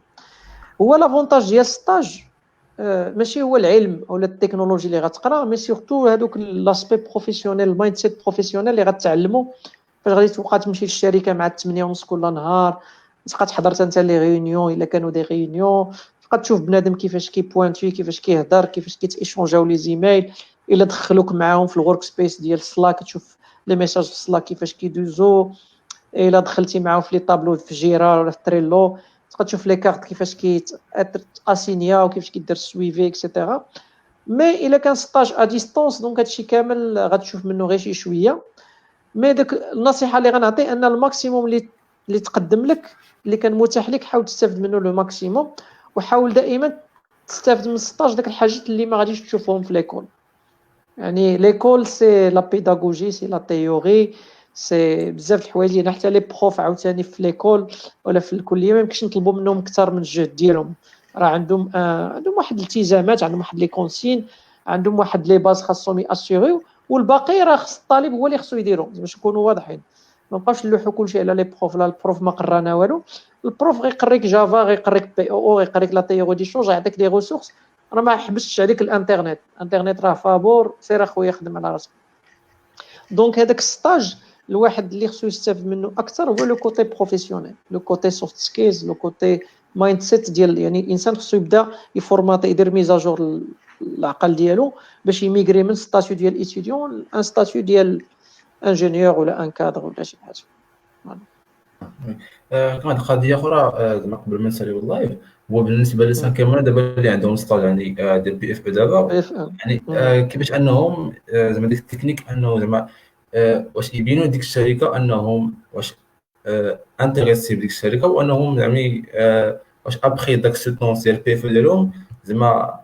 هو لافونتاج ديال ستاج ماشي هو العلم ولا التكنولوجي اللي غتقرا، مي سورتو هذوك لاسبي بروفيسيونيل، المايند سيت بروفيسيونيل اللي غتعلمو فاش غادي تبقى تمشي للشركه مع 8:30 كل نهار، تبقى تحضر انت لي ريونيون الا كانوا دي ريونيون، تبقى تشوف بنادم كيفاش كيبوانتي، كيفاش كيهضر، كيفاش كيتيشونجاو لي زيميل، الا دخلوك معاهم في الورك سبيس ديال سلاك تشوف لي ميساج في سلاك كيفاش كيدوزو، الا دخلتي معاهم في لي طابلو في جيرا ولا في تريلو تبقى تشوف لي كارت كيفاش كيتاسينيا وكيفاش كيدير السويفي اكسيتيرا. مي الا كان ستاج ا ديستونس دونك هادشي كامل غتشوف منه غير شي شويه. مي داك النصيحه اللي غنعطي ان الماكسيموم اللي تقدم لك اللي كان متاح لك حاول تستافد منه لو ماكسيموم، وحاول دائما تستافد من الستاج داك الحاجات اللي ما غاديش تشوفهم في ليكول. يعني ليكول سي لا بيداغوجي، سي لا تيوري، سي بزاف د الحوايج اللي حتى لي بروف عاوتاني في ليكول ولا في الكليه ما يمكنش نطلبوا منهم اكثر من الجهد ديالهم. راه عندهم واحد الالتزامات، عندهم واحد لي كونسين، عندهم واحد لي باز خاصهم ياسيغيو، والباقي راه خص الطالب هو اللي خصو يديرو باش نكونوا واضحين. ما بقاش نلوحوا كلشي على لي بروف. لا البروف ما قرانا والو، البروف غيقريك جافا، غيقريك بي او، غيقريك لا تيوري دي شونج، يعطيك لي ريسورس. راه ما حبستش عليك الانترنت راه فابور، سير اخويا خدم على راسك. دونك هذاك الستاج الواحد اللي خصو يستافد منه اكثر هو لو كوتي بروفيسيونيل، لو كوتي سوفت سكيلز، لو كوتي مايند سيت ديال يعني الانسان خصو يبدا يفورماتي، يدير ميزاجور العقل ديالو باش يميغري من ستاتيو ديال ايتيديون ان ستاتيو ديال انجينيور ولا ان كادر ولا شي حاجه. كمان قضيه اخرى زعما قبل ما نساليو اللايف، هو بالنسبه للسان كاميرا دابا اللي عندهم ستاج يعني ديال بي اف دابا، اف ام يعني كيفاش انهم زعما ديك التكنيك انه زعما واش يبينوا ديك الشركه انهم واش انتريسي بديك الشركه، وانهم يعني واش ابخي داك السيتونس ديال بي اف ديالهم زعما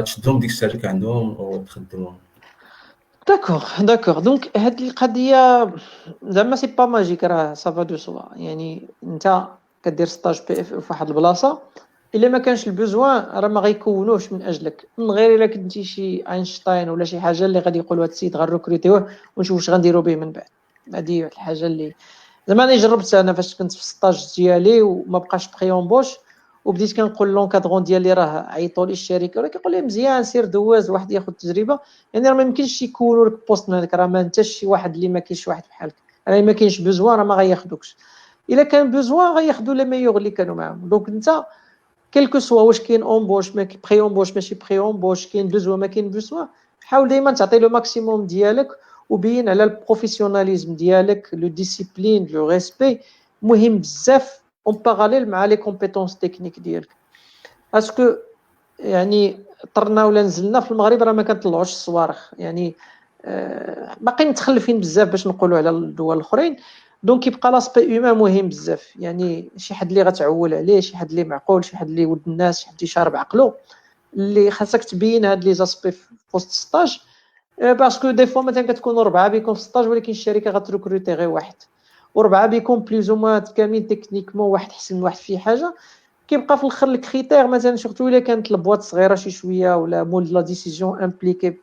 تشدهم ديك الشركه عندهم وتخدمهم. داكوغ دونك هاد القضيه زعما سي با ماجيك، راه صافا دو سوا. يعني انت كدير ستاج بي اف في واحد البلاصه، الا ما كانش البوزوان راه ما غيكونوش من اجلك، من غير الا كنتي شي اينشتاين ولا شي حاجه اللي غادي يقول هاد السيد غنركروتيوه ونشوف واش غنديروا به من بعد. هذه واحد الحاجه اللي زعما انا جربت. انا فاش كنت في الستاج ديالي وما بقاش بخي اونبوش، وبديت كنقول لونكادرون ديالي راه عيطوا لي الشركه، ولكن كيقول لي مزيان سير دوز واحد ياخذ تجربه. يعني راه ما يمكنش يكونوا لك بوست من هذاك، راه ما انتش شي واحد اللي ما كاينش واحد بحالك، راه ما كاينش بوزوان راه ما غياخذوكش. الا كان بوزوان غياخذوا لي ميور اللي كانوا معاهم. دونك انت كيلكو سوا واش كاين اونبوش ما بري اونبوش ماشي بري اونبوش، كاين بوزوان ما كاين بوزوان، حاول دائما تعطي لو ماكسيموم ديالك، وبين على البروفيسيوناليزم ديالك، لو ديسيبلين، لو ريسبي مهم بزاف اون باراليل مع لي كومبيتونس تكنيك ديالك. اسكو يعني طرنا ولا نزلنا في المغرب راه ما كنطلعوش الصواريخ، يعني باقي متخلفين بزاف باش نقولوا على الدول الاخرين. دونك كيبقى لاسبي هيومان مهم بزاف، يعني شي حد اللي غتعول عليه، شي حد اللي معقول، شي حد اللي ولد الناس، شي حد اللي شارب عقلو، اللي خاصك تبين هاد لي زاسبي في وسط ستاج. باسكو دي فوا مثلا كتكونوا 4 بكم في ستاج، ولكن الشركه غتركروتي غير واحد، وربعه بكم بليز او موان كاملين تكنيكمون، واحد حسن من واحد فيه حاجه. كيبقى في الاخر الكريتير مثلا سورتو الا كانت البواط صغيره شي شويه ولا مول لا ديسيزيون امبليكي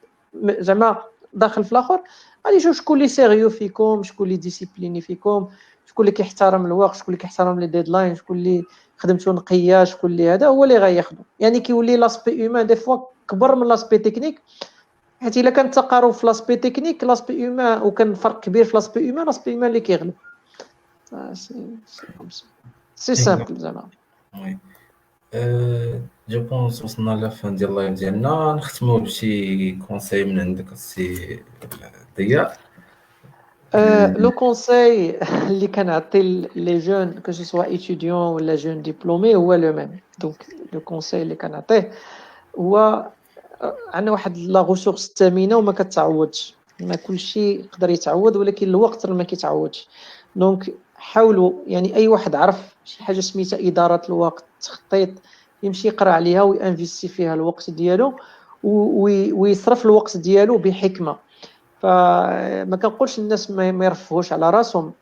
زعما داخل في الاخر، غادي نشوف شكون اللي سيريو فيكم، شكون اللي ديسيبليني فيكم، شكون اللي كيحترم الوقت، شكون اللي كيحترم لي ديدلاين، شكون اللي خدمته نقيه، شكون اللي هذا هو اللي غياخذو. يعني كيولي لاسبي هيومان دي فوا كبر من لاسبي تكنيك، حيت الا كان التقارب في لاسبي تكنيك لاسبي هيومان، وكان فرق كبير في لاسبي هيومان، لاسبي هيومان اللي كيغلب. سي سامبل زعما. وي جو بونس وصلنا لفان ديال اللايف ديالنا، نختمو بشي كونساي من عندك السي ضياء. لو كونساي اللي كنعطي لي جون كو سو سوا ايتيديون ولا جون ديبلومي هو لو ميم. دونك لو كونساي اللي كنعطيه هو عندنا واحد لا غوسورس ثمينه وما كتعوضش. ما كلشي يقدر يتعوض، ولكن الوقت ما كيتعوضش. دونك حاولوا، يعني اي واحد عرف شي حاجه سميتها اداره الوقت، تخطيط، يمشي يقرا عليها وينفيستي فيها الوقت ديالو ويصرف الوقت ديالو بحكمه. فما كنقولش الناس ما يرفهوش على راسهم.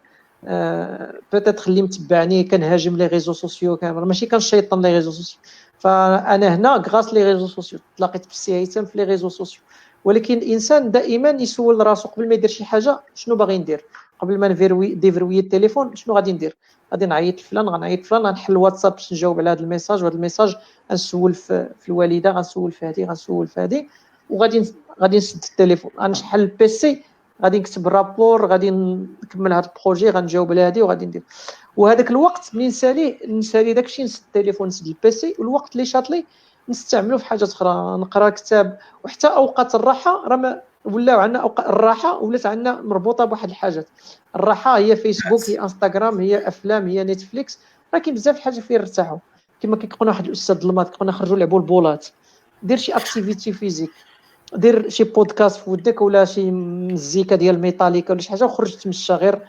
بوتيتر اللي متبعني كنهاجم لي ريزو سوسيو كامل، ماشي كنشيطن لي ريزو سوسيو. فانا هنا غراس لي ريزو سوسيو تلاقيت بالسيايتم في لي ريزو سوسيو. ولكن الانسان دائما يسول راسو قبل ما يدير شي حاجه شنو باغي ندير، قبل ما ديفروي التليفون شنو غادي ندير. غادي نعيط لفلان، غنعيط فلان، غنحل الواتساب باش نجاوب على هذا الميساج، وهذا الميساج غنسول في الوالده، غنسول في هذه، غنسول في هذه، وغادي نسد التليفون، غنشحل البيسي، غادي نكتب رابور، غادي نكمل هذا البروجي، غنجاوب على هذه وغادي ندير. وهذاك الوقت منين نسالي داكشي، نسد التليفون، نسد البيسي، والوقت اللي شاطلي نستعملو في حاجات اخرى، نقرا كتاب. وحتى اوقات الراحه راه ولاو عندنا اوقات الراحه ولات عندنا مربوطه بواحد الحاجات. الراحه هي فيسبوك، هي انستغرام، هي افلام، هي نتفليكس. راه كاين بزاف الحاجات فين نرتاحوا. كما كيقول واحد الاستاذ المات، كيقول نخرجوا نلعبوا البولات، دير شي اكتيفيتي فيزيك، دير شي بودكاست في ودك ولا شي مزيكا ديال ميتاليكا ولا شي حاجه، وخرج تمشى غير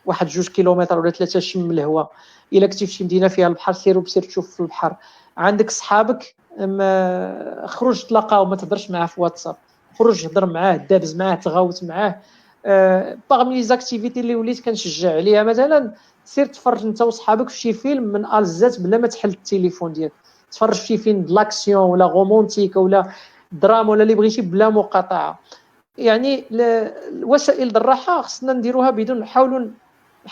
1-2 كيلومتر ولا 3، شم الهواء. الا كنتي في شي مدينه فيها البحر سير وبسير تشوف في البحر. عندك صحابك خرج تلاقاو، ما تهضرش معاه في واتساب، خرج هضر معاه، دابز معاه، تغاوت معاه. باغمي لي زاكتيفيتي اللي وليت كنشجع عليها مثلا، سير تفرج انت وصحابك في شي فيلم من الزات بلا ما تحل التليفون ديالك، تفرج في شي فيلم دلاكسيون ولا رومونتيك ولا دراما ولا اللي بغيتي بلا مقاطعه. يعني الوسائل الراحه خصنا نديروها بدون، نحاولوا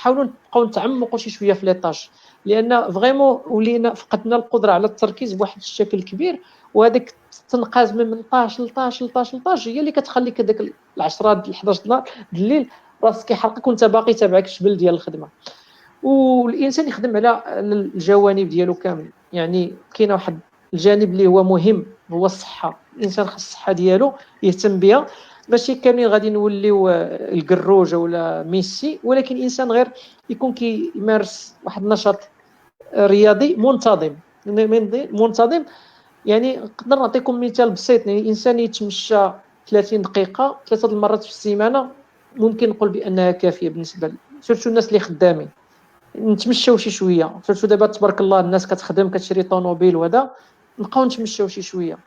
نبقاو نتعمقوا شي شويه في ليطاج، لان فريمون ولينا فقدنا القدره على التركيز بواحد الشكل كبير. وهذاك التنقاز من 12 ل 12 هي اللي كتخليك هذاك 10 11 د الليل راسك كيحرقك وانت باقي تابعك الجبل ديال الخدمه. والانسان يخدم على الجوانب ديالو كامل. يعني كاين واحد الجانب اللي هو مهم، هو الصحه. الانسان خاص الصحه ديالو يهتم بها، ماشي كاملين غادي نوليو الكروجه ولا ميسي، ولكن الانسان غير يكون كيمارس واحد النشاط رياضي منتظم. منتظم يعني نقدر نعطيكم مثال بسيط. يعني الانسان يتمشى 30 دقيقه 3 المرات في السيمانه، ممكن نقول بانها كافيه بالنسبه سيرتو الناس اللي خدامين. نتمشاو شي شويه، سيرتو دابا تبارك الله الناس كتخدم كتشري طوموبيل وهذا، نبقاو نتمشاو شي شويه.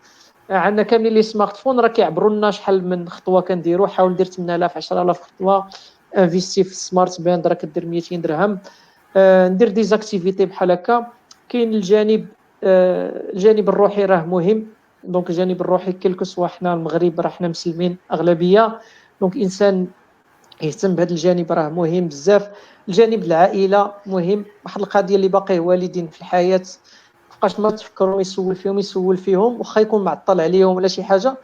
عندنا كاملين لي سمارت فون راه كيعبروا لنا شحال من خطوه كنديروا. حاول ندير 8000 10000 خطوه، انفيستي في السمارت باند راه كدير 200 درهم. ندير ديزاكتيفيتي بحال هكا. كاين الجانب الروحي راه مهم. دونك الجانب الروحي كلكو سوا حنا المغرب راه حنا مسلمين اغلبيه، دونك انسان يهتم بهذا الجانب راه مهم بزاف. الجانب العائله مهم. واحد القضيه اللي باقي والدين في الحياه فوقاش ما تفكروا يسول فيهم واخا يكون معطل عليهم ولا شي حاجه،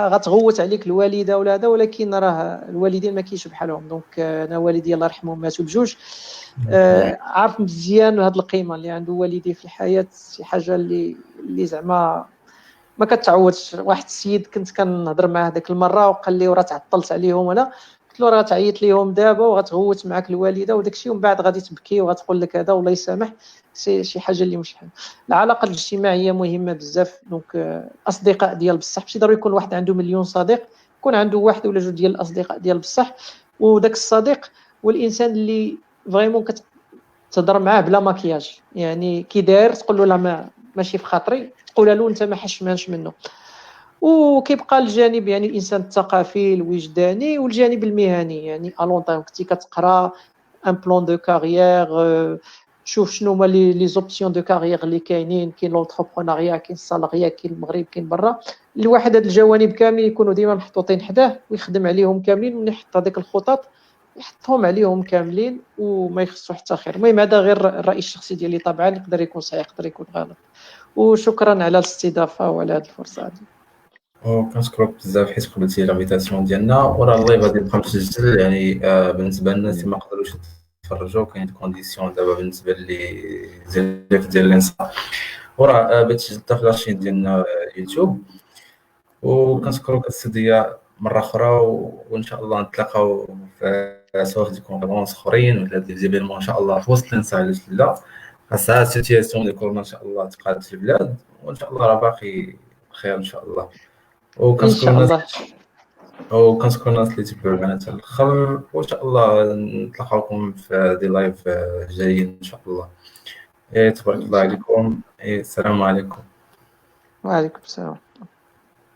غتغوت عليك الوالده ولا هذا، ولكن راه الوالدين ما كاينش بحالهم. دونك انا والدي الله يرحمهم ماتوا بجوج. عارف مزيان هذه القيمه اللي عنده والدي في الحياه، شي حاجه اللي زعما ما كتعوضش. واحد السيد كنت كنهضر معاه ديك المره وقال لي راه تعطلت عليهم ولا، قلت له راه تعيط ليهم دابا وغتغوت معاك الوالده وداك الشيء، ومن بعد غادي تبكي وغتقول لك هذا والله يسامح. شي حاجه اللي مش حل. العلاقه الاجتماعيه مهمه بزاف. دونك اصدقاء ديال بصح، ماشي ضروري يكون واحد عنده مليون صديق، يكون عنده واحد ولا جوج ديال الاصدقاء ديال بصح. وداك الصديق والانسان اللي فريمون كتهضر معاه بلا مكياج، يعني كي داير تقول له لا ماشي في خاطري، تقول له انت ما حشمانش منه. وكيبقى الجانب يعني الانسان الثقافي الوجداني والجانب المهني. يعني الون طيم كنتي كتقرا ان بلان دو كارير، تشوف شنو هما لي زوبسيون دو كارير اللي كاينين. كاين لونتربرونيا، كاين السالاريا، كاين المغرب، كاين برا. الواحد هاد الجوانب كاملين يكونوا ديما محطوطين حداه ويخدم عليهم كاملين، ويحط هذيك الخطط يحطهم عليهم كاملين وما يخصو حتى خير. المهم هذا غير الراي الشخصي ديالي، طبعا يقدر يكون صحيح يقدر يكون غلط. وشكرا على الاستضافه وعلى هذه الفرصه هذه. وكنشكرك بزاف حيت قبلتي لافيتاسيون ديالنا، وراه اللايف غادي يبقى مسجل. يعني بالنسبه للناس اللي ما قدروش يتفرجوا، كاين كونديسيون دابا بالنسبه ديال الانسان، وراه بتسجل حتى في لاشين ديالنا يوتيوب. وكنشكرك السديه مره اخرى، وان شاء الله نتلاقاو في سواء دي كونفرونس اخرين ولا دي زيفيرمون ان شاء الله في وسط الانسان. علاش لا، خاصها سيتياسيون ديال كورونا ان شاء الله تقاد في البلاد، وان شاء الله راه باقي بخير ان شاء الله. ان شاء الله. وكنشكر الناس اللي تبعوا معنا حتى الاخر، وان شاء الله نتلاقاوكم في دي لايف جايين ان شاء الله. تبارك الله عليكم. السلام عليكم. وعليكم السلام.